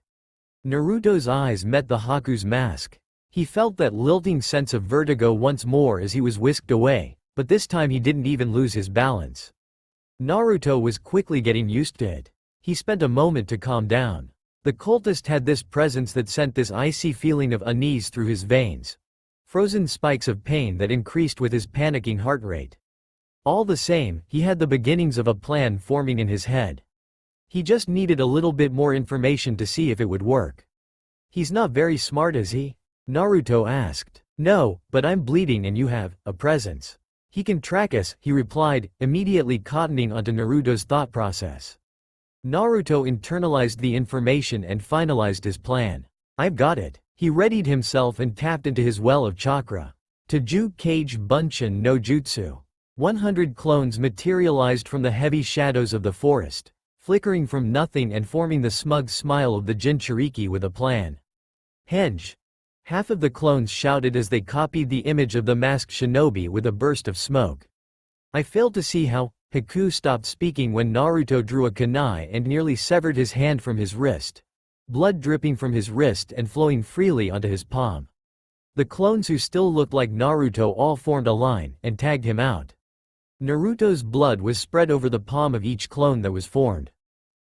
Naruto's eyes met the Haku's mask. He felt that lilting sense of vertigo once more as he was whisked away, but this time he didn't even lose his balance. Naruto was quickly getting used to it. He spent a moment to calm down. The cultist had this presence that sent this icy feeling of unease through his veins. Frozen spikes of pain that increased with his panicking heart rate. All the same, he had the beginnings of a plan forming in his head. He just needed a little bit more information to see if it would work. "He's not very smart, is he?" Naruto asked. "No, but I'm bleeding and you have a presence. He can track us," he replied, immediately cottoning onto Naruto's thought process. Naruto internalized the information and finalized his plan. "I've got it." He readied himself and tapped into his well of chakra. Taju Kage Bunshin no Jutsu. 100 clones materialized from the heavy shadows of the forest, flickering from nothing and forming the smug smile of the Jinchuriki with a plan. "Henge!" Half of the clones shouted as they copied the image of the masked shinobi with a burst of smoke. I failed to see how. Haku stopped speaking when Naruto drew a kunai and nearly severed his hand from his wrist, blood dripping from his wrist and flowing freely onto his palm. The clones who still looked like Naruto all formed a line and tagged him out. Naruto's blood was spread over the palm of each clone that was formed.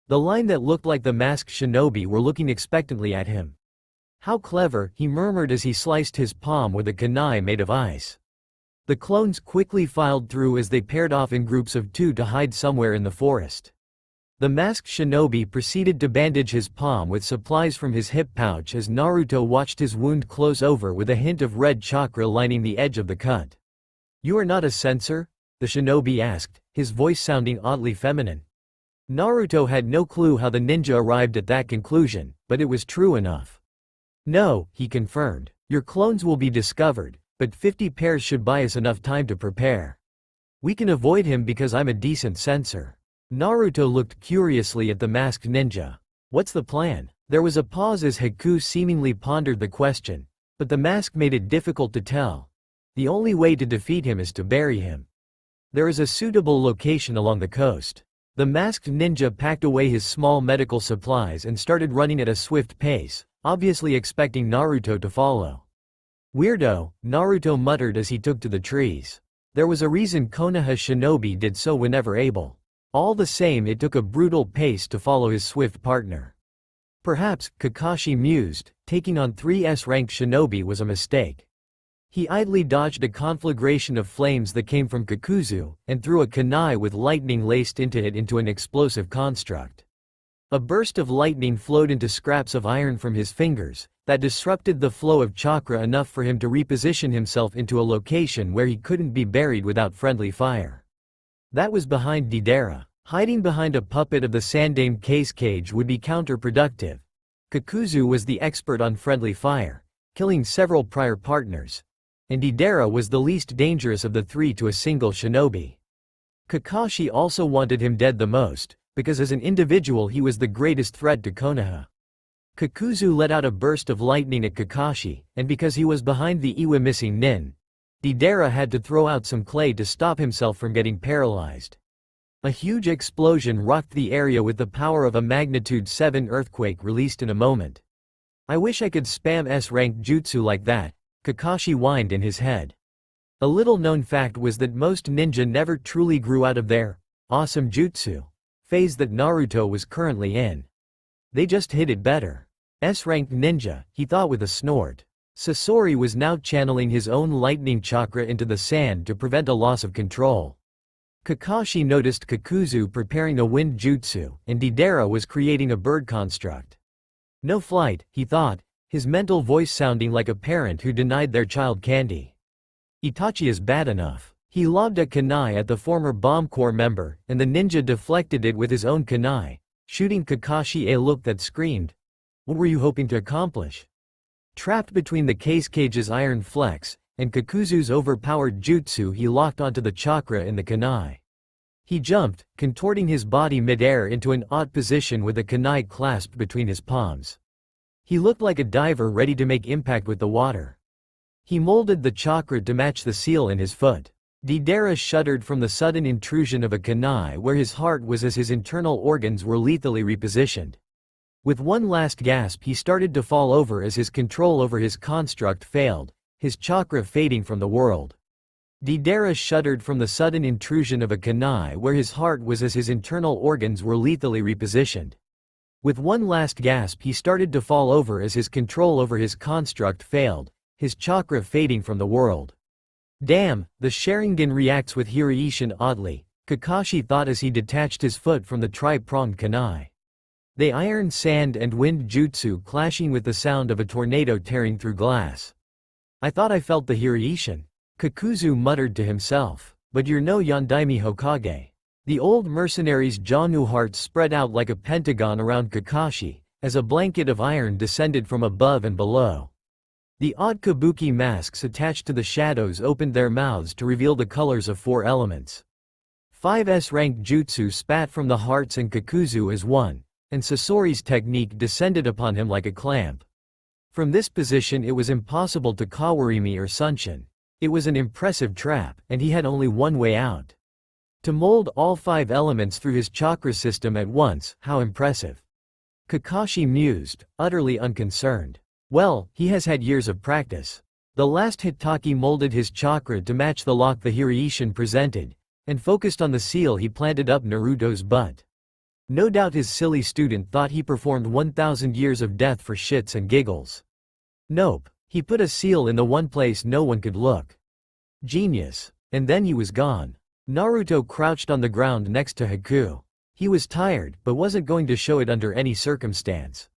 The line that looked like the masked shinobi were looking expectantly at him. "How clever," he murmured as he sliced his palm with a kunai made of ice. The clones quickly filed through as they paired off in groups of 2 to hide somewhere in the forest. The masked shinobi proceeded to bandage his palm with supplies from his hip pouch as Naruto watched his wound close over with a hint of red chakra lining the edge of the cut. "You are not a censor?" the shinobi asked, his voice sounding oddly feminine. Naruto had no clue how the ninja arrived at that conclusion, but it was true enough. "No," he confirmed. "Your clones will be discovered, but 50 pairs should buy us enough time to prepare. We can avoid him because I'm a decent censor." Naruto looked curiously at the masked ninja. "What's the plan?" There was a pause as Haku seemingly pondered the question, but the mask made it difficult to tell. "The only way to defeat him is to bury him. There is a suitable location along the coast." The masked ninja packed away his small medical supplies and started running at a swift pace, obviously expecting Naruto to follow. "Weirdo," Naruto muttered as he took to the trees. There was a reason Konoha shinobi did so whenever able. All the same, it took a brutal pace to follow his swift partner. Perhaps, Kakashi mused, taking on 3 S-rank shinobi was a mistake. He idly dodged a conflagration of flames that came from Kakuzu, and threw a kunai with lightning laced into it into an explosive construct. A burst of lightning flowed into scraps of iron from his fingers, that disrupted the flow of chakra enough for him to reposition himself into a location where he couldn't be buried without friendly fire. That was behind Deidara. Hiding behind a puppet of the Sandame case cage would be counterproductive. Kakuzu was the expert on friendly fire, killing several prior partners. And Deidara was the least dangerous of the 3 to a single shinobi. Kakashi also wanted him dead the most, because as an individual he was the greatest threat to Konoha. Kakuzu let out a burst of lightning at Kakashi, and because he was behind the Iwa missing nin, Deidara had to throw out some clay to stop himself from getting paralyzed. A huge explosion rocked the area with the power of a magnitude 7 earthquake released in a moment. "I wish I could spam S-rank jutsu like that," Kakashi whined in his head. A little-known fact was that most ninja never truly grew out of their awesome jutsu phase that Naruto was currently in. They just hid it better. S-rank ninja, he thought with a snort. Sasori was now channeling his own lightning chakra into the sand to prevent a loss of control. Kakashi noticed Kakuzu preparing a wind jutsu, and Deidara was creating a bird construct. "No flight," he thought, his mental voice sounding like a parent who denied their child candy. "Itachi is bad enough." He lobbed a kunai at the former bomb corps member, and the ninja deflected it with his own kunai, shooting Kakashi a look that screamed, "What were you hoping to accomplish?" Trapped between the case cage's iron flex and Kakuzu's overpowered jutsu, he locked onto the chakra in the kunai. He jumped, contorting his body mid-air into an odd position with the kunai clasped between his palms. He looked like a diver ready to make impact with the water. He molded the chakra to match the seal in his foot. Deidara shuddered from the sudden intrusion of a kunai where his heart was as his internal organs were lethally repositioned. With one last gasp he started to fall over as his control over his construct failed, his chakra fading from the world. Deidara shuddered from the sudden intrusion of a kunai where his heart was as his internal organs were lethally repositioned. With one last gasp he started to fall over as his control over his construct failed, his chakra fading from the world. Damn, the Sharingan reacts with Hiraishin oddly, Kakashi thought as he detached his foot from the tri-pronged kunai. The iron, sand and wind jutsu clashing with the sound of a tornado tearing through glass. I thought I felt the Hiraishin. Kakuzu muttered to himself. But you're no Yondaime Hokage. The old mercenary's Janu heart spread out like a pentagon around Kakashi, as a blanket of iron descended from above and below. The odd kabuki masks attached to the shadows opened their mouths to reveal the colors of 4 elements. 5's rank jutsu spat from the hearts and Kakuzu as one, and Sasori's technique descended upon him like a clamp. From this position it was impossible to Kawarimi or Sunshin. It was an impressive trap, and he had only one way out. To mold all 5 elements through his chakra system at once, how impressive. Kakashi mused, utterly unconcerned. Well, he has had years of practice. The last Hitaki molded his chakra to match the lock the Hiraishin presented, and focused on the seal he planted up Naruto's butt. No doubt his silly student thought he performed 1,000 years of death for shits and giggles. Nope, he put a seal in the one place no one could look. Genius. And then he was gone. Naruto crouched on the ground next to Haku. He was tired, but wasn't going to show it under any circumstance.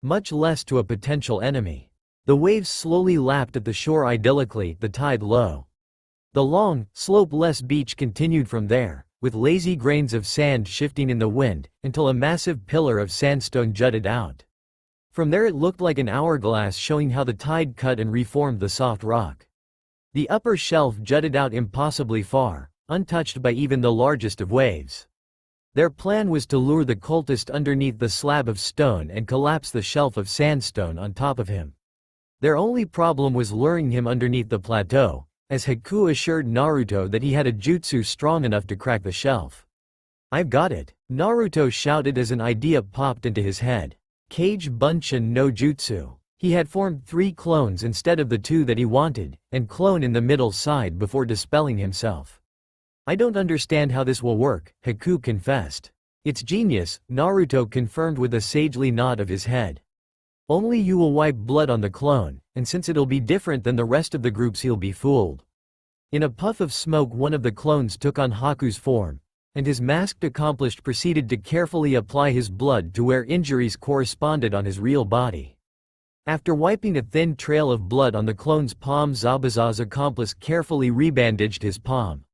Much less to a potential enemy. The waves slowly lapped at the shore idyllically, the tide low. The long, slope-less beach continued from there, with lazy grains of sand shifting in the wind, until a massive pillar of sandstone jutted out. From there it looked like an hourglass showing how the tide cut and reformed the soft rock. The upper shelf jutted out impossibly far, untouched by even the largest of waves. Their plan was to lure the cultist underneath the slab of stone and collapse the shelf of sandstone on top of him. Their only problem was luring him underneath the plateau, as Haku assured Naruto that he had a jutsu strong enough to crack the shelf. "I've got it," Naruto shouted as an idea popped into his head. Kage Bunshin no Jutsu. He had formed 3 clones instead of the 2 that he wanted, and clone in the middle side before dispelling himself. "I don't understand how this will work," Haku confessed. "It's genius," Naruto confirmed with a sagely nod of his head. "Only you will wipe blood on the clone, and since it'll be different than the rest of the groups he'll be fooled." In a puff of smoke one of the clones took on Haku's form, and his masked accomplice proceeded to carefully apply his blood to where injuries corresponded on his real body. After wiping a thin trail of blood on the clone's palm, Zabuza's accomplice carefully rebandaged his palm.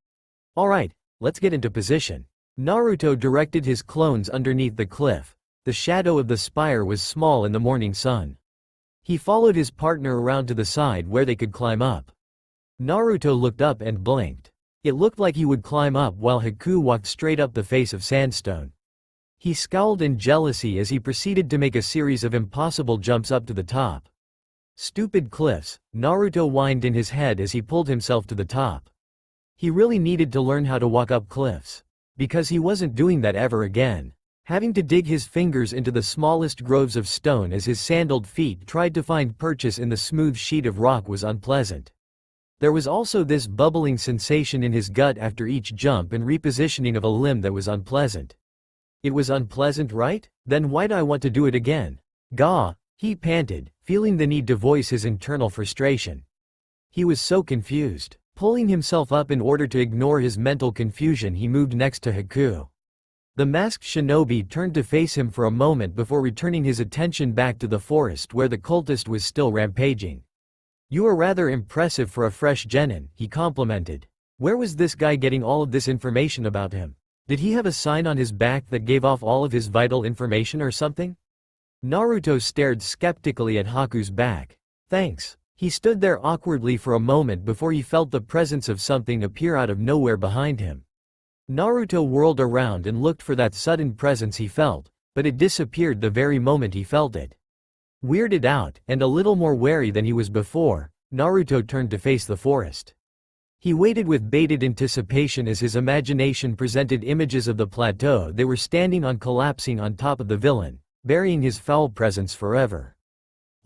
"Alright, let's get into position." Naruto directed his clones underneath the cliff. The shadow of the spire was small in the morning sun. He followed his partner around to the side where they could climb up. Naruto looked up and blinked. It looked like he would climb up while Haku walked straight up the face of sandstone. He scowled in jealousy as he proceeded to make a series of impossible jumps up to the top. Stupid cliffs, Naruto whined in his head as he pulled himself to the top. He really needed to learn how to walk up cliffs. Because he wasn't doing that ever again. Having to dig his fingers into the smallest groves of stone as his sandaled feet tried to find purchase in the smooth sheet of rock was unpleasant. There was also this bubbling sensation in his gut after each jump and repositioning of a limb that was unpleasant. It was unpleasant, right? Then why'd I want to do it again? Gah, he panted, feeling the need to voice his internal frustration. He was so confused. Pulling himself up in order to ignore his mental confusion, he moved next to Haku. The masked shinobi turned to face him for a moment before returning his attention back to the forest where the cultist was still rampaging. "You are rather impressive for a fresh genin," he complimented. Where was this guy getting all of this information about him? Did he have a sign on his back that gave off all of his vital information or something? Naruto stared skeptically at Haku's back. "Thanks." He stood there awkwardly for a moment before he felt the presence of something appear out of nowhere behind him. Naruto whirled around and looked for that sudden presence he felt, but it disappeared the very moment he felt it. Weirded out, and a little more wary than he was before, Naruto turned to face the forest. He waited with bated anticipation as his imagination presented images of the plateau they were standing on collapsing on top of the villain, burying his foul presence forever.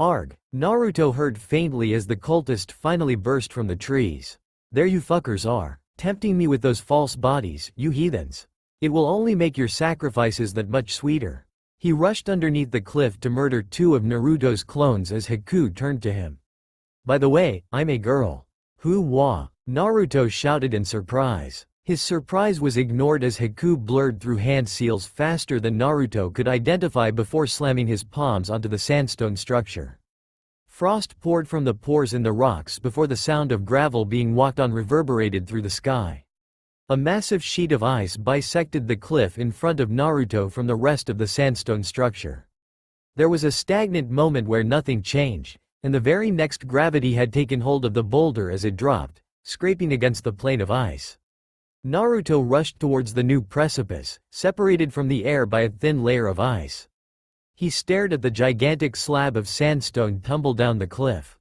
"Arg," Naruto heard faintly as the cultist finally burst from the trees. "There you fuckers are, tempting me with those false bodies, you heathens. It will only make your sacrifices that much sweeter." He rushed underneath the cliff to murder 2 of Naruto's clones as Haku turned to him. "By the way, I'm a girl." "Who wah?" Naruto shouted in surprise. His surprise was ignored as Haku blurred through hand seals faster than Naruto could identify before slamming his palms onto the sandstone structure. Frost poured from the pores in the rocks before the sound of gravel being walked on reverberated through the sky. A massive sheet of ice bisected the cliff in front of Naruto from the rest of the sandstone structure. There was a stagnant moment where nothing changed, and the very next gravity had taken hold of the boulder as it dropped, scraping against the plane of ice. Naruto rushed towards the new precipice, separated from the air by a thin layer of ice. He stared at the gigantic slab of sandstone tumble down the cliff.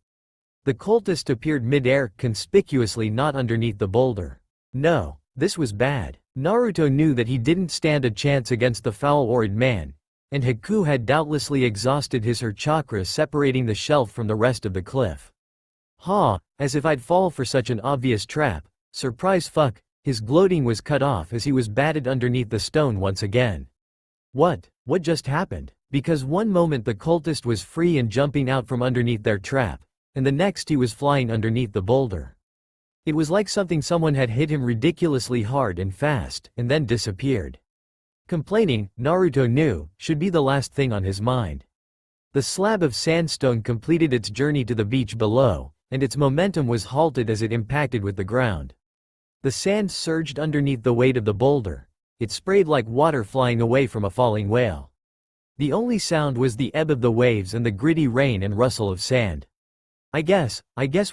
The cultist appeared mid-air, conspicuously not underneath the boulder. No, this was bad. Naruto knew that he didn't stand a chance against the foul-ored man, and Haku had doubtlessly exhausted her chakra separating the shelf from the rest of the cliff. As if I'd fall for such an obvious trap. Surprise fuck. His gloating was cut off as he was batted underneath the stone once again. What just happened? Because one moment the cultist was free and jumping out from underneath their trap, and the next he was flying underneath the boulder. It was like someone had hit him ridiculously hard and fast, and then disappeared. Complaining, Naruto knew, should be the last thing on his mind. The slab of sandstone completed its journey to the beach below, and its momentum was halted as it impacted with the ground. The sand surged underneath the weight of the boulder. It sprayed like water flying away from a falling whale. The only sound was the ebb of the waves and the gritty rain and rustle of sand. I guess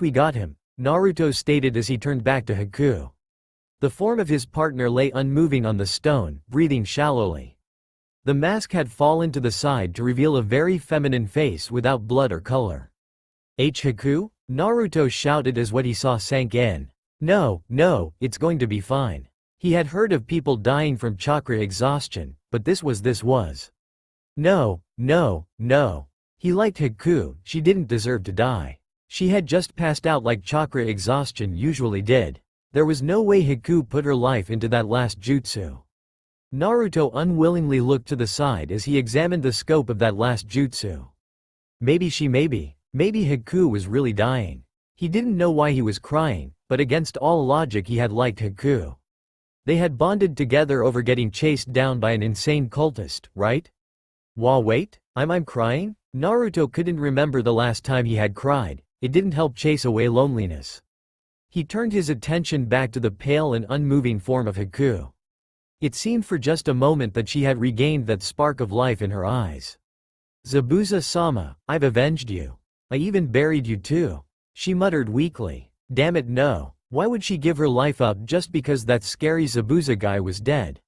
we got him, Naruto stated as he turned back to Haku. The form of his partner lay unmoving on the stone, breathing shallowly. The mask had fallen to the side to reveal a very feminine face without blood or color. Haku? Naruto shouted as what he saw sank in. No, it's going to be fine. He had heard of people dying from chakra exhaustion, but this was. No. He liked Haku, she didn't deserve to die. She had just passed out like chakra exhaustion usually did. There was no way Haku put her life into that last jutsu. Naruto unwillingly looked to the side as he examined the scope of that last jutsu. Maybe Haku was really dying. He didn't know why he was crying, but against all logic he had liked Haku. They had bonded together over getting chased down by an insane cultist, right? Wait, I'm crying? Naruto couldn't remember the last time he had cried. It didn't help chase away loneliness. He turned his attention back to the pale and unmoving form of Haku. It seemed for just a moment that she had regained that spark of life in her eyes. Zabuza-sama, I've avenged you. I even buried you too. She muttered weakly. Damn it, no. Why would she give her life up just because that scary Zabuza guy was dead?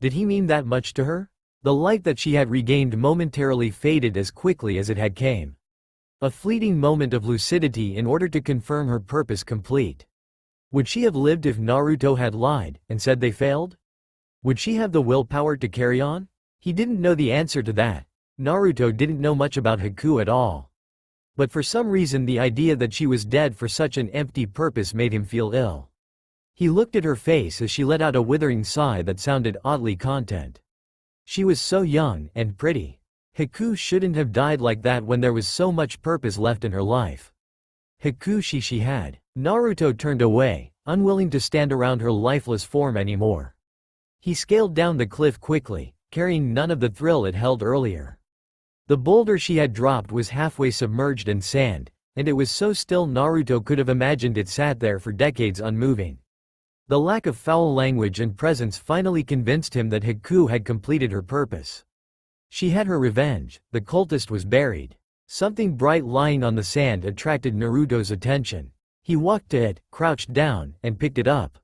Did he mean that much to her? The light that she had regained momentarily faded as quickly as it had came. A fleeting moment of lucidity in order to confirm her purpose complete. Would she have lived if Naruto had lied and said they failed? Would she have the willpower to carry on? He didn't know the answer to that. Naruto didn't know much about Haku at all. But for some reason the idea that she was dead for such an empty purpose made him feel ill. He looked at her face as she let out a withering sigh that sounded oddly content. She was so young and pretty. Haku shouldn't have died like that when there was so much purpose left in her life. Haku she had. Naruto turned away, unwilling to stand around her lifeless form anymore. He scaled down the cliff quickly, carrying none of the thrill it held earlier. The boulder she had dropped was halfway submerged in sand, and it was so still Naruto could have imagined it sat there for decades unmoving. The lack of foul language and presence finally convinced him that Haku had completed her purpose. She had her revenge. The cultist was buried. Something bright lying on the sand attracted Naruto's attention. He walked to it, crouched down, and picked it up.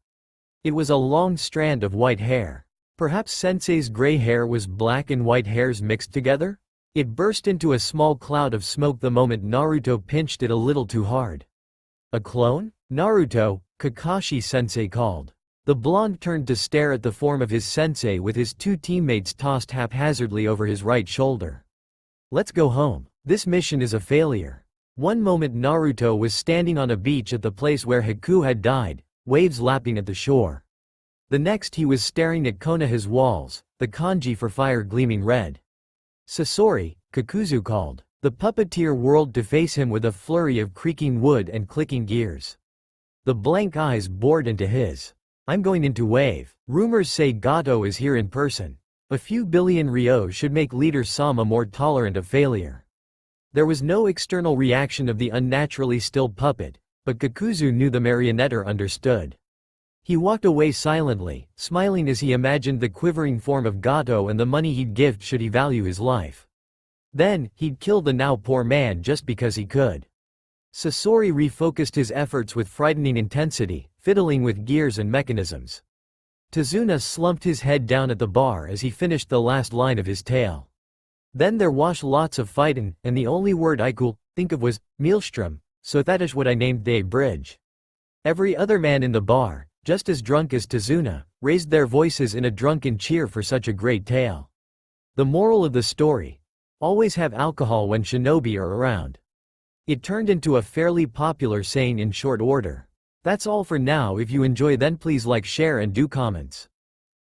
It was a long strand of white hair. Perhaps Sensei's gray hair was black and white hairs mixed together? It burst into a small cloud of smoke the moment Naruto pinched it a little too hard. A clone? Naruto, Kakashi-sensei called. The blonde turned to stare at the form of his sensei with his two teammates tossed haphazardly over his right shoulder. Let's go home. This mission is a failure. One moment Naruto was standing on a beach at the place where Haku had died, waves lapping at the shore. The next he was staring at Konoha's walls, the kanji for fire gleaming red. Sasori, Kakuzu called. The puppeteer whirled to face him with a flurry of creaking wood and clicking gears. The blank eyes bored into his. I'm going into wave. Rumors say Gato is here in person. A few billion Ryo should make leader Sama more tolerant of failure. There was no external reaction of the unnaturally still puppet, but Kakuzu knew the marionnetter understood. He walked away silently, smiling as he imagined the quivering form of Gato and the money he'd give should he value his life. Then, he'd kill the now poor man just because he could. Sasori refocused his efforts with frightening intensity, fiddling with gears and mechanisms. Tazuna slumped his head down at the bar as he finished the last line of his tale. Then there wash lots of fightin', and the only word I could think of was Maelstrom, so that is what I named day bridge. Every other man in the bar, just as drunk as Tazuna, raised their voices in a drunken cheer for such a great tale. The moral of the story: always have alcohol when shinobi are around. It turned into a fairly popular saying in short order. That's all for now. If you enjoy, then please like, share and do comments.